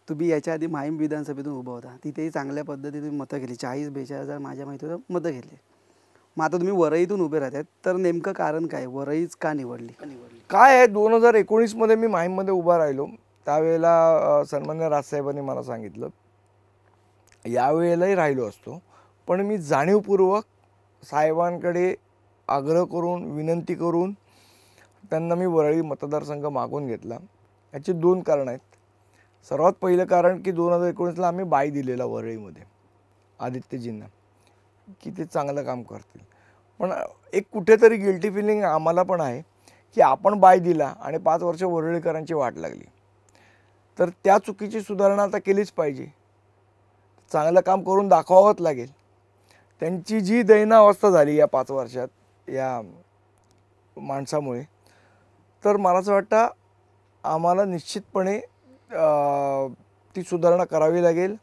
तुम्ही याच्या आधी माहीम विधानसभेतून उभा होता, तिथेही चांगल्या पद्धतीने तुम्ही मतं घेतली, 40-42 माझ्या माहितीचं मतं घेतली. मग आता तुम्ही वरळीतून उभे राहतात, तर नेमकं कारण काय, वरळीच का निवडली? काय आहे, 2019मध्ये मी माहीममध्ये उभा राहिलो. त्यावेळेला सन्मान्य राजसाहेबांनी मला सांगितलं, यावेळेलाही राहिलो असतो पण मी जाणीवपूर्वक साहेबांकडे आग्रह करून विनंती करून त्यांना मी वरळी मतदारसंघ मागून घेतला. याची 2 कारणं आहेत. सर्वात पहिलं कारण की 2019ला आम्ही बाय दिलेला वरळीमध्ये आदित्यजींना की ते चांगलं काम करतील. पण एक कुठेतरी गिल्टी फिलिंग आम्हाला पण आहे की आपण बाय दिला आणि 5 वर्ष वरळीकरांची वाट लागली. तर त्या चुकीची सुधारणा आता केलीच पाहिजे. चांगलं काम करून दाखवावंच लागेल. त्यांची जी दैनावस्था झाली या 5 वर्षात या माणसामुळे, तर मला असं वाटतं आम्हाला निश्चितपणे ती सुधारणा करावी लागेल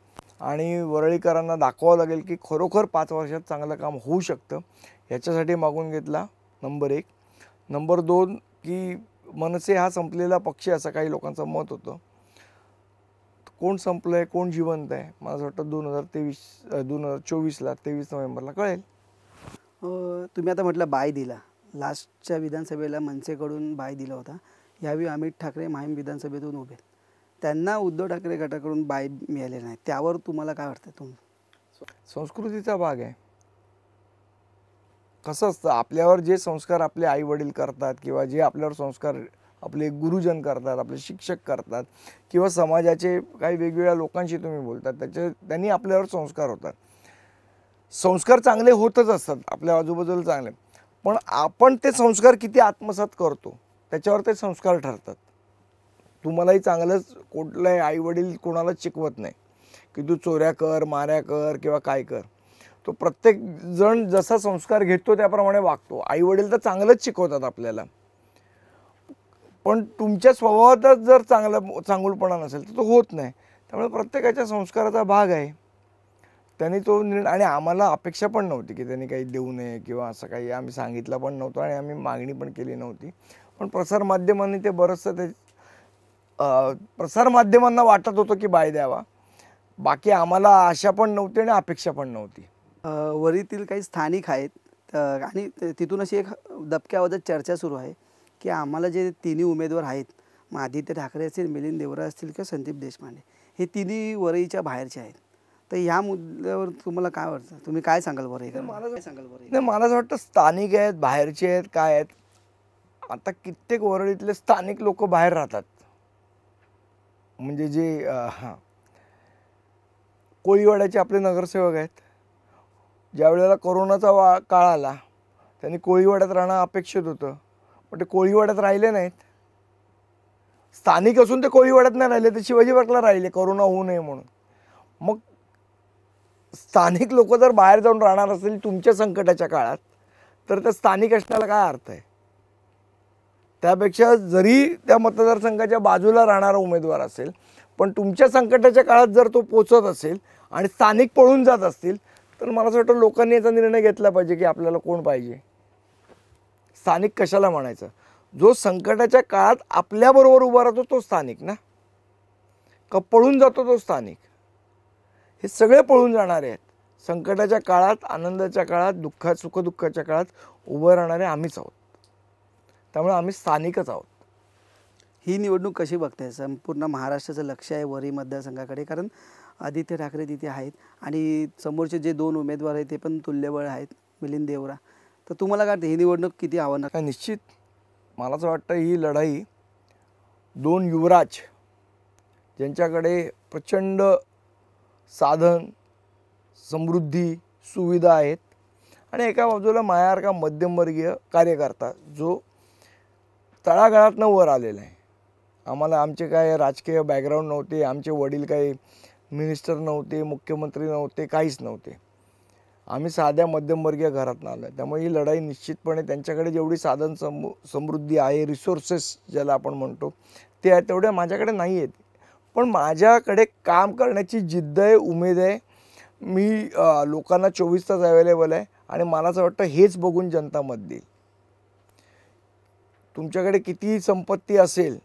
आणि वरळीकरांना दाखवावं लागेल की खरोखर 5 वर्षात चांगलं काम होऊ शकतं. याच्यासाठी मागून घेतला नंबर 1. नंबर 2 की मनसे हा संपलेला पक्ष असं काही लोकांचं मत होतं. कोण संपलं आहे, कोण जिवंत आहे, मला असं वाटतं 2024ला 23 नोव्हेंबरला कळेल. तुम्ही आता म्हटलं बाय दिला, लास्टच्या विधानसभेला मनसेकडून बाय दिला होता. यावेळी अमित ठाकरे माहीम विधानसभेतून उभे, त्यांना उद्धव ठाकरे गटाकडून बाय मिळाले नाही, त्यावर तुम्हाला काय वाटतं? संस्कृतीचा भाग आहे. कसं असतं, आपल्यावर जे संस्कार आपले आई वडील करतात किंवा जे आपल्यावर संस्कार आपले गुरुजन करतात, आपले शिक्षक करतात किंवा समाजाचे काही वेगवेगळ्या लोकांशी तुम्ही बोलतात, त्यांनी आपल्यावर संस्कार होतात. संस्कार चांगले होतच असतात आपल्या आजूबाजूला चांगले, पण आपण ते संस्कार किती आत्मसात करतो त्याच्यावर ते संस्कार ठरतात. तुम्हालाही चांगलंच कुठलंही आई वडील कोणालाच शिकवत नाही की तू चोऱ्या कर, माऱ्या कर किंवा काय कर. तो प्रत्येक जण जसा संस्कार घेतो त्याप्रमाणे वागतो. आई वडील तर चांगलंच शिकवतात आपल्याला, पण तुमच्या स्वभावातच जर चांगुलपणा नसेल तर तो होत नाही. त्यामुळे प्रत्येकाच्या संस्काराचा भाग आहे. त्यांनी तो निर्णय, आणि आम्हाला अपेक्षा पण नव्हती की त्यांनी काही देऊ नये किंवा असं काही आम्ही सांगितलं पण नव्हतं आणि आम्ही मागणी पण केली नव्हती. पण प्रसारमाध्यमांनी ते बरंचसं ते प्रसारमाध्यमांना वाटत होतं की बाय द्यावा. बाकी आम्हाला आशा पण नव्हती आणि अपेक्षा पण नव्हती. वरीतील काही स्थानिक आहेत आणि तिथून अशी एक दबक्या आवाजात चर्चा सुरू आहे की आम्हाला जे तिन्ही उमेदवार आहेत, मग आदित्य ठाकरे असतील, मिलिंद देवरा असतील किंवा संदीप देशपांडे, हे तिन्ही वरळीच्या बाहेरचे आहेत. तर ह्या मुद्द्यावर तुम्हाला काय वाटतं? तुम्ही काय सांगाल वरळीकर? नाही, मला असं वाटतं स्थानिक आहेत, बाहेरचे आहेत, काय आहेत. आता कित्येक वरळीतले स्थानिक लोक बाहेर राहतात. म्हणजे जे कोळीवाड्याचे आपले नगरसेवक आहेत. ज्या वेळेला कोरोनाचा काळ आला त्यांनी कोळीवाड्यात राहणं अपेक्षित होतं, पण ते कोळीवाड्यात राहिले नाहीत. स्थानिक असून ते कोळीवाड्यात नाही राहिले, ते शिवाजी पार्कला राहिले करोना होऊ नये म्हणून. मग स्थानिक लोक जर बाहेर जाऊन राहणार असेल तुमच्या संकटाच्या काळात, तर त्या स्थानिक असण्याला काय अर्थ आहे? त्यापेक्षा जरी त्या मतदारसंघाच्या बाजूला राहणारा उमेदवार असेल, पण तुमच्या संकटाच्या काळात जर तो पोचत असेल आणि स्थानिक पळून जात असतील, तर मला असं वाटतं लोकांनी याचा निर्णय घेतला पाहिजे की आपल्याला कोण पाहिजे. स्थानिक कशाला म्हणायचं? जो संकटाच्या काळात आपल्याबरोबर उभा राहतो तो स्थानिक ना, का पळून जातो तो स्थानिक? हे सगळे पळून जाणारे आहेत. संकटाच्या काळात, आनंदाच्या काळात, दुःखात, सुखदुःखाच्या काळात उभं राहणारे आम्हीच आहोत. त्यामुळे आम्ही स्थानिकच आहोत. ही निवडणूक कशी बघताय? संपूर्ण महाराष्ट्राचं लक्ष आहे वरी मतदारसंघाकडे, कारण आदित्य ठाकरे तिथे आहेत आणि समोरचे जे 2 उमेदवार आहेत ते पण तुल्यबळ आहेत, मिलिंद देवरा. तर तुम्हाला काय वाटतं ही निवडणूक किती आव्हानात्मक? काय निश्चित मला असं वाटतं ही लढाई 2 युवराज ज्यांच्याकडे प्रचंड साधन, समृद्धी, सुविधा आहेत आणि एका बाजूला माझ्यासारखा मध्यमवर्गीय कार्यकर्ता जो तळागाळातनं वर आलेला आहे. आम्हाला आमचे काय राजकीय बॅकग्राऊंड नव्हते, आमचे वडील काही मिनिस्टर नव्हते, मुख्यमंत्री नव्हते, काहीच नव्हते. आम्ही साध्या मध्यमवर्गीय घरातून आलो आहे. त्यामुळे ही लढाई निश्चितपणे त्यांच्याकडे जेवढी साधन समृद्धी आहे, रिसोर्सेस ज्याला आपण म्हणतो ते आहे, तेवढ्या माझ्याकडे नाही आहेत. पण माझ्याकडे काम करण्याची जिद्द आहे, उमेद आहे. मी लोकांना 24 तास अवेलेबल आहे आणि मला असं वाटतं हेच बघून जनता मत देईल. तुमच्याकडे कितीही संपत्ती असेल,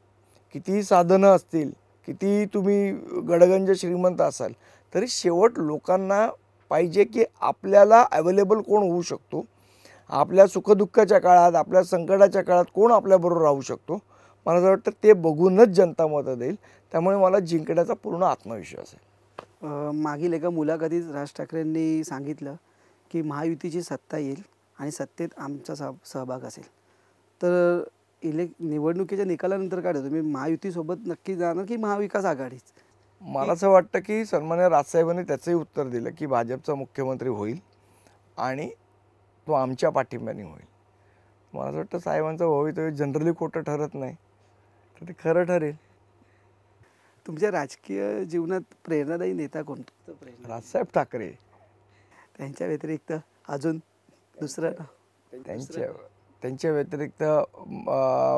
कितीही साधनं असतील, कितीही तुम्ही गडगंज श्रीमंत असाल, तरी शेवट लोकांना पाहिजे की आपल्याला अवेलेबल कोण होऊ शकतो, आपल्या सुखदुःखाच्या काळात, आपल्या संकटाच्या काळात कोण आपल्याबरोबर राहू शकतो. मला असं वाटतं ते बघूनच जनता मतं देईल. त्यामुळे मला जिंकण्याचा पूर्ण आत्मविश्वास आहे. मागील एका मुलाखतीत राज ठाकरेंनी सांगितलं की महायुतीची सत्ता येईल आणि सत्तेत आमचा सहभाग असेल. तर निवडणुकीच्या निकालानंतर काय तुम्ही महायुतीसोबत नक्की जाणार की महाविकास आघाडीच? मला असं वाटतं की सन्मान्य राजसाहेबांनी त्याचंही उत्तर दिलं की भाजपचा मुख्यमंत्री होईल आणि तो आमच्या पाठिंब्याने होईल. मला असं वाटतं साहेबांचं भवितव्य जनरली खोटं ठरत नाही, तर ते खरं ठरेल. तुमच्या राजकीय जीवनात प्रेरणादायी नेता कोणता? राजसाहेब ठाकरे. त्यांच्या व्यतिरिक्त अजून दुसरं? त्यांच्या व्यतिरिक्त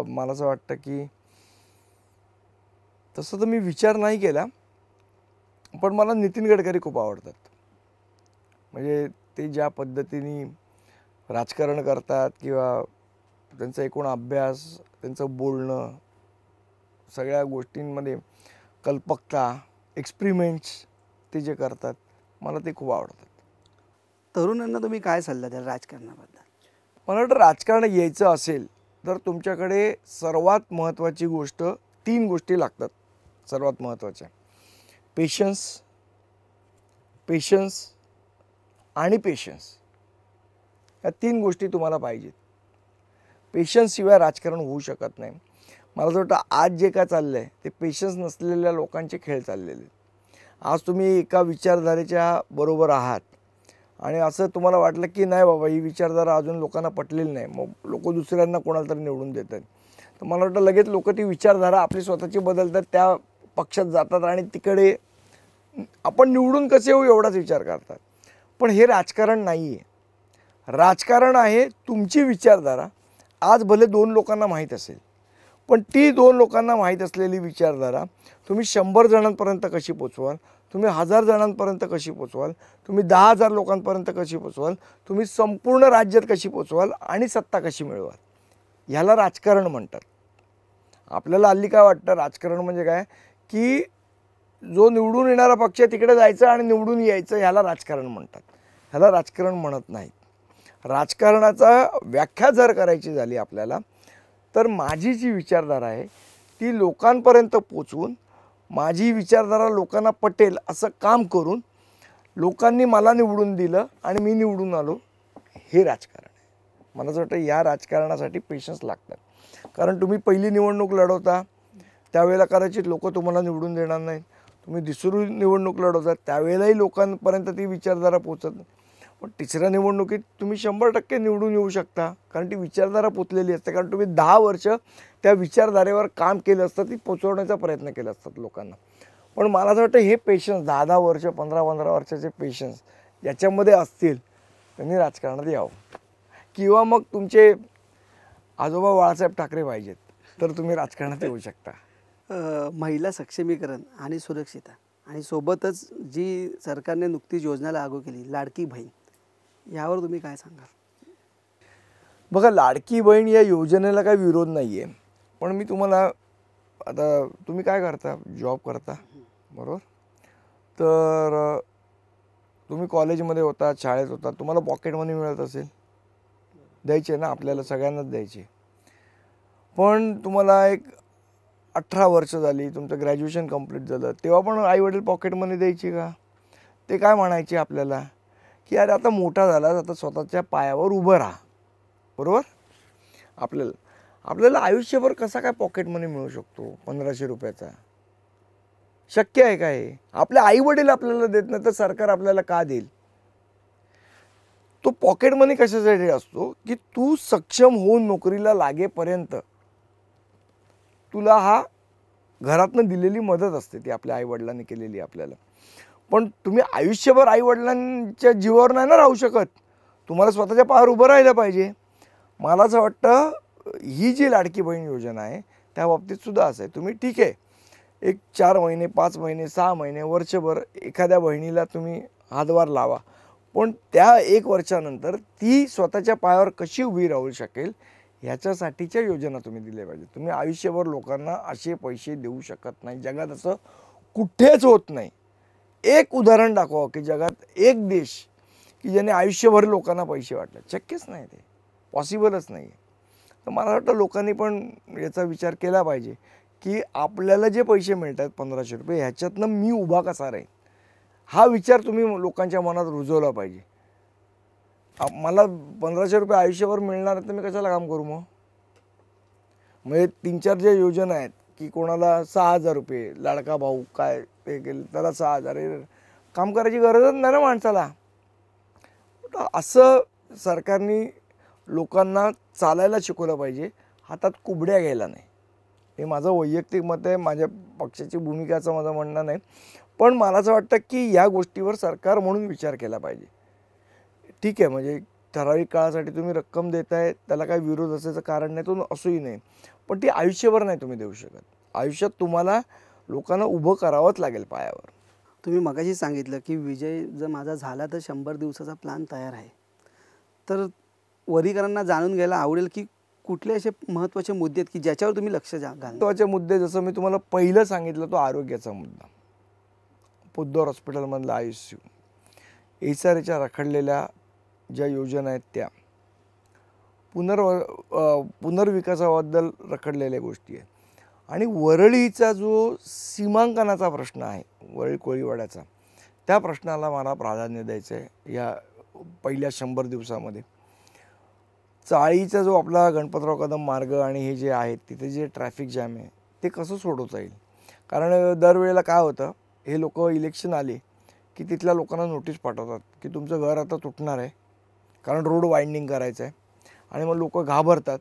मला असं वाटतं की तसं तर मी विचार नाही केला, पण मला नितीन गडकरी खूप आवडतात. म्हणजे ते ज्या पद्धतीने राजकारण करतात किंवा त्यांचा एकूण अभ्यास, त्यांचं बोलणं, सगळ्या गोष्टींमध्ये कल्पकता, एक्सपेरिमेंट्स ते जे करतात, मला ते खूप आवडतात. तरुणांना तुम्ही काय सल्ला द्याल राजकारणाबद्दल? मला वाटतं राजकारण यायचं असेल तर तुमच्याकडे सर्वात महत्त्वाची गोष्ट 3 गोष्टी लागतात. सर्वात महत्त्वाच्या पेशन्स आणि पेशन्स. या 3 गोष्टी तुम्हाला पाहिजेत. पेशन्सशिवाय राजकारण होऊ शकत नाही. मला असं वाटतं आज जे काय चाललं आहे ते पेशन्स नसलेल्या लोकांचे खेळ चाललेले आहेत. आज तुम्ही एका विचारधारेच्या बरोबर आहात आणि असं तुम्हाला वाटलं की नाही बाबा ही विचारधारा अजून लोकांना पटलेली नाही, मग लोक दुसऱ्यांना कोणाला तरी निवडून देतात. तर मला वाटतं लगेच लोक ती विचारधारा आपली स्वतःची बदलतात, त्या पक्षात जातात आणि तिकडे आपण निवडून कसे होऊ एवढाच विचार करतात. पण हे राजकारण नाही आहे. राजकारण आहे तुमची विचारधारा. आज भले 2 लोकांना माहीत असेल, पण ती 2 लोकांना माहीत असलेली विचारधारा तुम्ही 100 जणांपर्यंत कशी पोचवाल, तुम्ही 1000 जणांपर्यंत कशी पोचवाल, तुम्ही 10,000 लोकांपर्यंत कशी पोचवाल, तुम्ही संपूर्ण राज्यात कशी पोचवाल आणि सत्ता कशी मिळवाल, ह्याला राजकारण म्हणतात. आपल्याला हल्ली काय वाटतं राजकारण म्हणजे काय की जो निवडून येणारा पक्ष तिकडे जायचं आणि निवडून यायचं, ह्याला राजकारण म्हणतात. ह्याला राजकारण म्हणत नाहीत. राजकारणाचा व्याख्या जर करायची झाली आपल्याला, तर माझी जी विचारधारा आहे ती लोकांपर्यंत पोचवून, माझी विचारधारा लोकांना पटेल असं काम करून लोकांनी मला निवडून दिलं आणि मी निवडून आलो, हे राजकारण आहे. मला असं वाटतं या राजकारणासाठी पेशन्स लागतात. कारण तुम्ही पहिली निवडणूक लढवता त्यावेळेला कदाचित लोक तुम्हाला निवडून देणार नाहीत. तुम्ही दुसरी निवडणूक लढवता त्यावेळेलाही लोकांपर्यंत ती विचारधारा पोचत नाही. पण तिसऱ्या निवडणुकीत तुम्ही 100% निवडून येऊ शकता, कारण ती विचारधारा पोचलेली असते. कारण तुम्ही 10 वर्ष त्या विचारधारेवर काम केलं असतं, ती पोचवण्याचा प्रयत्न केला असतात लोकांना. पण मला असं वाटतं हे पेशन्स 10-10 वर्ष 15-15 वर्षाचे पेशन्स याच्यामध्ये असतील त्यांनी राजकारणात यावं. किंवा मग तुमचे आजोबा बाळासाहेब ठाकरे पाहिजेत तर तुम्ही राजकारणात येऊ शकता. महिला सक्षमीकरण आणि सुरक्षिता आणि सोबतच जी सरकारने नुकतीच योजना लागू केली लाडकी बहीण, यावर तुम्ही काय सांगाल? बघा, लाडकी बहीण या योजनेला काही विरोध नाही आहे. पण मी तुम्हाला, आता तुम्ही काय करता, जॉब करता बरोबर, तर तुम्ही कॉलेजमध्ये होता, शाळेत होता, तुम्हाला पॉकेट मनी मिळत असेल, द्यायचे ना, आपल्याला सगळ्यांनाच द्यायचे. पण तुम्हाला एक 18 वर्ष झाली, तुमचं ग्रॅज्युएशन कंप्लीट झालं, तेव्हा पण आईवडील पॉकेट मनी द्यायची का? ते काय म्हणायचे आपल्याला की अरे आता मोठा झालास, आता स्वतःच्या पायावर उभं राहा, बरोबर. आपल्याला आयुष्यभर कसा काय पॉकेट मनी मिळू शकतो 1500 रुपयाचा? शक्य आहे का हे? आपले आईवडील आपल्याला देत नाही तर सरकार आपल्याला का देईल? तो पॉकेट मनी कशासाठी असतो की तू सक्षम होऊन नोकरीला लागेपर्यंत तुला हा घरातनं दिलेली मदत असते, ती आपल्या आईवडिलांनी केलेली आपल्याला. पण तुम्ही आयुष्यभर आईवडिलांच्या जीवावर नाही ना राहू शकत, तुम्हाला स्वतःच्या पायावर उभं राहिलं पाहिजे. मला असं वाटतं ही जी लाडकी बहीण योजना आहे त्या बाबतीत सुद्धा असं आहे. तुम्ही ठीक आहे, एक 4 महिने 5 महिने 6 महिने वर्षभर एखाद्या बहिणीला तुम्ही हातभार लावा, पण त्या 1 वर्षानंतर ती स्वतःच्या पायावर कशी उभी राहू शकेल ह्याच्यासाठीच्या योजना तुम्ही दिल्या पाहिजे. तुम्ही आयुष्यभर लोकांना असे पैसे देऊ शकत नाही, जगात असं कुठेच होत नाही. एक उदाहरण दाखवा की जगात एक देश की ज्याने आयुष्यभर लोकांना पैसे वाटले, शक्यच नाही, ते पॉसिबलच नाही. तर मला वाटतं लोकांनी पण याचा विचार केला पाहिजे की आपल्याला जे पैसे मिळतात 1500 रुपये, ह्याच्यातनं मी उभा कसा राहील, हा विचार तुम्ही लोकांच्या मनात रुजवला पाहिजे. मला 1500 रुपये आयुष्यभर मिळणार तर मी कशाला काम करू मग? म्हणजे 3-4 ज्या योजना आहेत की कोणाला 6000 रुपये, लाडका भाऊ काय ते केलं त्याला 6000, काम करायची गरजच नाही ना माणसाला. असं सरकारने लोकांना चालायला शिकवलं पाहिजे, हातात कुबड्या घ्यायला नाही. हे माझं वैयक्तिक मत आहे, माझ्या पक्षाची भूमिकाचं माझं म्हणणं नाही. पण मला असं वाटतं की या गोष्टीवर सरकार म्हणून विचार केला पाहिजे. ठीक आहे, म्हणजे ठराविक काळासाठी तुम्ही रक्कम देताय, त्याला काही विरोध असायचं कारण नाही, तो असूही नाही. पण ती आयुष्यभर नाही तुम्ही देऊ शकत. आयुष्यात तुम्हाला लोकांना उभं करावंच लागेल पायावर. तुम्ही मगाशी सांगितलं की विजय जर माझा झाला तर 100 दिवसाचा प्लॅन तयार आहे. तर वरीकरांना जाणून घ्यायला आवडेल की कुठले असे महत्त्वाचे मुद्दे आहेत की ज्याच्यावर तुम्ही लक्ष घाल? महत्त्वाचे मुद्दे जसं मी तुम्हाला पहिलं सांगितलं, तो आरोग्याचा मुद्दा, पोद्दार हॉस्पिटलमधला ICU, SRAच्या रखडलेल्या ज्या योजना आहेत त्या, पुनर्विकासाबद्दल रखडलेल्या गोष्टी आहेत, आणि वरळीचा जो सीमांकनाचा प्रश्न आहे, वरळी कोळीवाड्याचा, त्या प्रश्नाला मला प्राधान्य द्यायचं आहे या पहिल्या 100 दिवसामध्ये. चाळीचा जो आपला गणपतराव कदम मार्ग आणि हे जे आहेत तिथे जे ट्रॅफिक जॅम आहे ते कसं सोडवता येईल? कारण दरवेळेला काय होतं, हे लोक इलेक्शन आले की तिथल्या लोकांना नोटीस पाठवतात की तुमचं घर आता तुटणार आहे कारण रोड वाइंडिंग करायचं आहे, आणि मग लोक घाबरतात.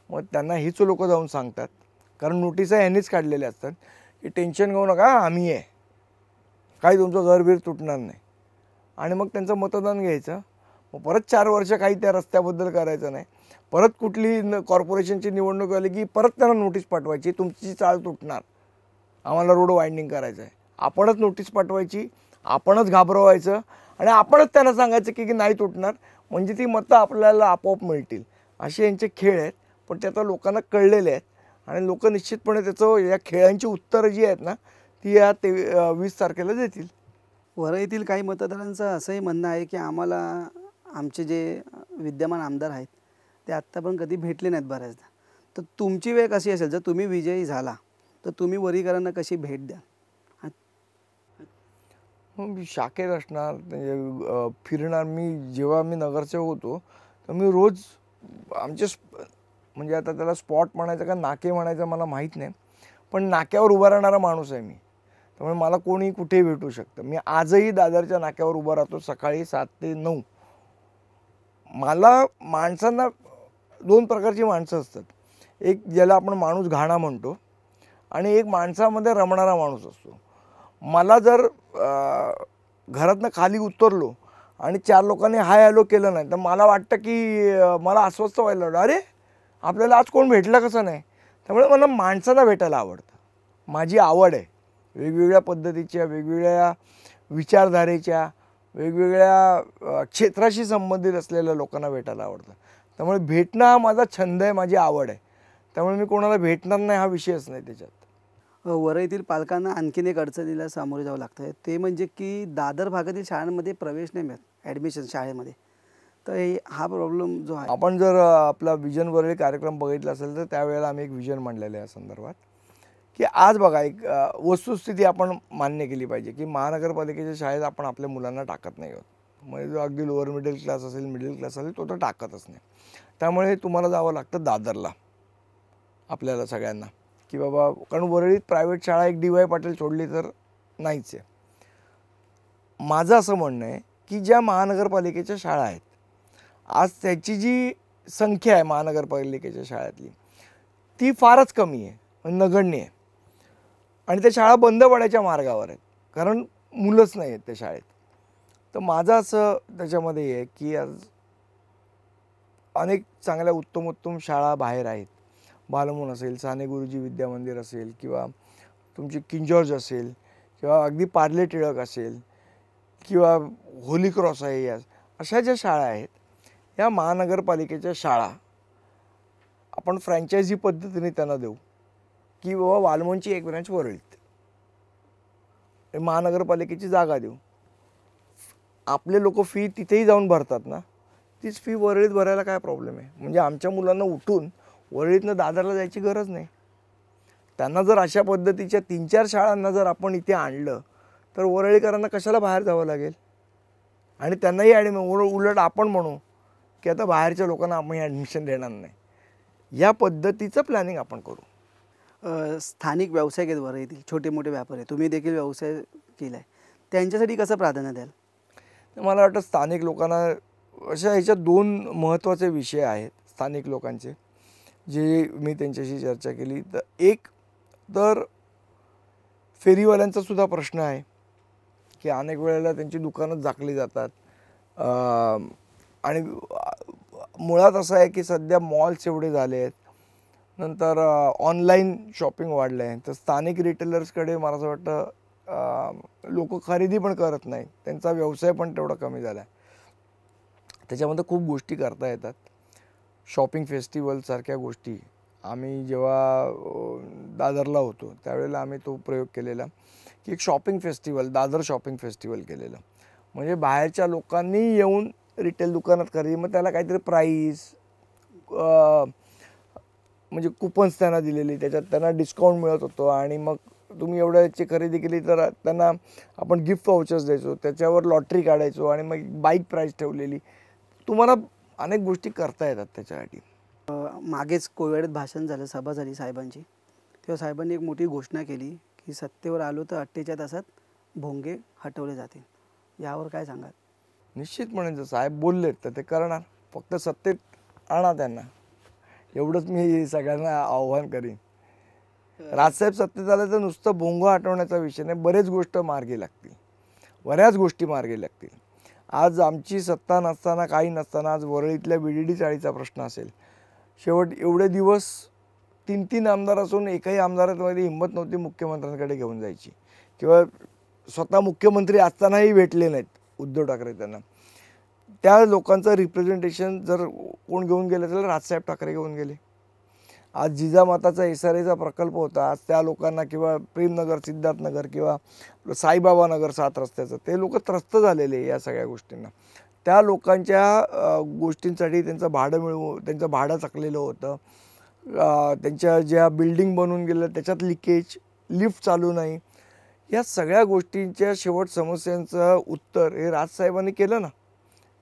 मग त्यांना हीच लोक जाऊन सांगतात, कारण नोटिसा यांनीच काढलेल्या असतात की टेन्शन घेऊ नका, आम्ही आहे, काही तुमचं घरबीर तुटणार नाही. आणि मग त्यांचं मतदान घ्यायचं, मग परत 4 वर्ष काही त्या रस्त्याबद्दल करायचं नाही, परत कुठली कॉर्पोरेशनची निवडणूक आली की परत त्यांना नोटीस पाठवायची, तुमची चाळ तुटणार, आम्हाला रोड वाइंडिंग करायचं आहे. आपणच नोटीस पाठवायची, आपणच घाबरवायचं आणि आपणच त्यांना सांगायचं की नाही तुटणार, म्हणजे ती मतं आपल्याला आपोआप मिळतील. असे यांचे खेळ आहेत, पण ते आता लोकांना कळलेले आहेत आणि लोक निश्चितपणे त्याचं या खेळांची उत्तरं जी आहेत ना ती या 20 तारखेला देतील. वरळीतील काही मतदारांचं असंही म्हणणं आहे की आम्हाला आमचे जे विद्यमान आमदार आहेत ते आत्ता पण कधी भेटले नाहीत बऱ्याचदा. तर तुमची वेळ कशी असेल, जर तुम्ही विजयी झाला तर तुम्ही वरीकरांना कशी भेट द्या? मी शाखेत असणार, म्हणजे फिरणार. जेव्हा मी नगरसेवक होतो तर मी रोज आमचे म्हणजे आता त्याला स्पॉट म्हणायचं का नाके म्हणायचं मला माहीत नाही, पण नाक्यावर उभा राहणारा माणूस आहे मी. त्यामुळे मला कोणी कुठेही भेटू शकतं. मी आजही दादरच्या नाक्यावर उभा राहतो सकाळी 7 ते 9 मला माणसांना दोन प्रकारची माणसं असतात. एक ज्याला आपण माणूस घाणा म्हणतो आणि एक माणसामध्ये रमणारा माणूस असतो. मला जर घरातनं खाली उतरलो आणि 4 लोकांनी हाय हॅलो केलं नाही तर मला वाटतं की मला अस्वस्थ व्हायला लागलं. अरे आपल्याला आज कोण भेटलं कसं नाही. त्यामुळे मला माणसांना भेटायला आवडतं. माझी आवड आहे वेगवेगळ्या पद्धतीच्या, वेगवेगळ्या विचारधारेच्या, वेगवेगळ्या क्षेत्राशी संबंधित असलेल्या लोकांना भेटायला आवडतं. त्यामुळे भेटणं हा माझा छंद आहे, माझी आवड आहे. त्यामुळे मी कोणाला भेटणार नाही हा विषयच नाही त्याच्यात. वरळीतील पालकांना आणखीन एक अडचणीला सामोरे जावं लागतं आहे, ते म्हणजे की दादर भागातील शाळांमध्ये प्रवेश नाही मिळत, ॲडमिशन शाळेमध्ये. तर हा प्रॉब्लेम जो आहे. आपण जर आपला विजन वरळी कार्यक्रम बघितला असेल तर त्यावेळेला आम्ही एक विजन मांडलेलं आहे या संदर्भात, की आज बघा एक वस्तुस्थिती आपण मान्य केली पाहिजे की महानगरपालिकेच्या शाळेत आपण आपल्या मुलांना टाकत नाही आहोत. म्हणजे जो अगदी लोअर मिडल क्लास असेल, मिडल क्लास असेल, तो तर टाकतच नाही. त्यामुळे तुम्हाला जावं लागतं दादरला आपल्याला सगळ्यांना, की बाबा कारण वरळीत प्रायव्हेट शाळा एक डी वाय पाटील सोडली तर नाहीच आहे. माझं असं म्हणणं आहे की ज्या महानगरपालिकेच्या शाळा आहेत आज त्याची जी संख्या आहे महानगरपालिकेच्या शाळेतली ती फारच कमी आहे, नगण्य आहे. आणि त्या शाळा बंद पडायच्या मार्गावर आहेत कारण मुलंच नाही आहेत त्या शाळेत. तर माझं असं त्याच्यामध्ये आहे की आज अनेक चांगल्या उत्तम शाळा बाहेर आहेत. बालमून असेल, साने गुरुजी विद्या मंदिर असेल, किंवा तुमची किंग जॉर्ज असेल, किंवा अगदी पार्ले टिळक असेल, किंवा होली क्रॉस आहे, या अशा ज्या शाळा आहेत या महानगरपालिकेच्या शाळा आपण फ्रँचायझी पद्धतीने त्यांना देऊ की बाबा वालमोनची एक ब्रँच वरळीत महानगरपालिकेची जागा देऊ. आपले लोक फी तिथेही जाऊन भरतात ना, तीच फी वरळीत भरायला काय प्रॉब्लेम आहे. म्हणजे आमच्या मुलांना उठून वरळीतनं दादरला जायची गरज नाही. त्यांना जर अशा पद्धतीच्या 3-4 शाळांना जर आपण इथे आणलं तर वरळीकरांना कशाला बाहेर जावं लागेल. आणि त्यांनाही उलट आपण म्हणू की आता बाहेरच्या लोकांना आपण ॲडमिशन देणार नाही. या पद्धतीचं प्लॅनिंग आपण करू. स्थानिक व्यावसायिक आहेत वरळीतील, छोटे मोठे व्यापारी, तुम्ही देखील व्यवसाय केला आहे, त्यांच्यासाठी कसं प्राधान्य द्याल. मला वाटतं स्थानिक लोकांना अशा ह्याच्यात 2 महत्त्वाचे विषय आहेत स्थानिक लोकांचे जे मी त्यांच्याशी चर्चा केली. तर एक तर फेरीवाल्यांचा सुद्धा प्रश्न आहे की अनेक वेळेला त्यांची दुकानं झाकली जातात. आणि मुळात असं आहे की सध्या मॉल्स एवढे झाले आहेत, नंतर ऑनलाईन शॉपिंग वाढलं आहे, तर स्थानिक रिटेलर्सकडे मला असं वाटतं लोक खरेदी पण करत नाही, त्यांचा व्यवसाय पण तेवढा कमी झाला आहे. त्याच्यामध्ये खूप गोष्टी करता येतात. शॉपिंग फेस्टिवलसारख्या गोष्टी आम्ही जेव्हा दादरला होतो त्यावेळेला आम्ही तो प्रयोग केलेला की एक shopping festival, Dadar shopping festival केलेलं. म्हणजे बाहेरच्या लोकांनी येऊन रिटेल दुकानात खरेदी, मग त्याला काहीतरी प्राईस म्हणजे कुपन्स त्यांना दिलेली, त्याच्यात त्यांना डिस्काउंट मिळत होतं. आणि मग तुम्ही एवढ्याची खरेदी केली तर त्यांना आपण गिफ्ट वाउचर्स द्यायचो, त्याच्यावर लॉटरी काढायचो आणि मग बाईक प्राईस ठेवलेली. तुम्हाला अनेक गोष्टी करता येतात त्याच्यासाठी. मागेच कोविड भाषण झालं, सभा झाली साहेबांची, तेव्हा साहेबांनी एक मोठी घोषणा केली की सत्तेवर आलो तर 48 तासात भोंगे हटवले जातील. यावर काय सांगाल. निश्चितपणे जर साहेब बोललेत तर ते करणार. फक्त सत्तेत आणा त्यांना, एवढंच मी सगळ्यांना आव्हान करीन. राजसाहेब सत्तेत आले तर नुसतं भोंग हटवण्याचा विषय नाही, बरेच गोष्टी मार्गी लागतील. आज आमची सत्ता नसताना, काही नसताना आज वरळीतल्या BDD चाळीचा प्रश्न असेल. शेवट एवढे दिवस 3 आमदार असून एकही आमदारामध्ये हिंमत नव्हती मुख्यमंत्र्यांकडे घेऊन जायची, किंवा स्वतः मुख्यमंत्री असतानाही भेटले नाहीत उद्धव ठाकरे त्यांना. त्या लोकांचं रिप्रेझेंटेशन जर कोण घेऊन गेलं तर राजसाहेब ठाकरे घेऊन गेले. आज जिजामाताचा SRAचा प्रकल्प होता, आज त्या लोकांना, किंवा प्रेमनगर, सिद्धार्थनगर, किंवा साईबाबा नगर 7 रस्त्याचं, ते लोक त्रस्त झालेले या सगळ्या गोष्टींना. त्या लोकांच्या गोष्टींसाठी त्यांचं भाडं चकलेलं होतं. त्यांच्या ज्या बिल्डिंग बनवून गेल्या त्याच्यात लिकेज, लिफ्ट चालू नाही, या सगळ्या गोष्टींच्या शेवट समस्यांचं उत्तर हे राजसाहेबांनी केलं ना.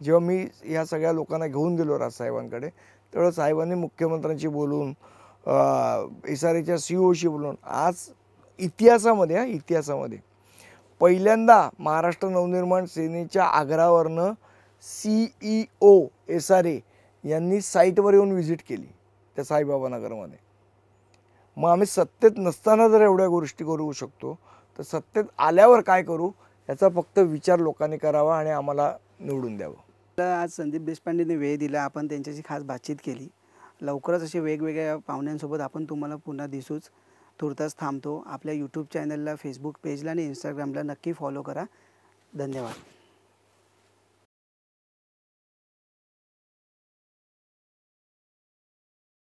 जेव्हा मी ह्या सगळ्या लोकांना घेऊन गेलो राजसाहेबांकडे, तेवढं साहेबांनी मुख्यमंत्र्यांशी बोलून, SRAच्या CEOशी बोलून, आज इतिहासामध्ये पहिल्यांदा महाराष्ट्र नवनिर्माण सेनेच्या आग्रहावरनं CEO SRA यांनी साईटवर येऊन व्हिजिट केली त्या साईबाबा नगरमध्ये. मग आम्ही सत्तेत नसताना जर एवढ्या गोष्टी करू शकतो तर सत्तेत आल्यावर काय करू याचा फक्त विचार लोकांनी करावा आणि आम्हाला निवडून द्यावं. मला आज संदीप देशपांडेंनी वेळ दिला, आपण त्यांच्याशी खास बातचीत केली. लवकरच असे वेगवेगळ्या पाहुण्यांसोबत आपण तुम्हाला पुन्हा दिसूच. तुर्तास थांबतो. आपल्या यूट्यूब चॅनलला, फेसबुक पेजला आणि इंस्टाग्रामला नक्की फॉलो करा. धन्यवाद.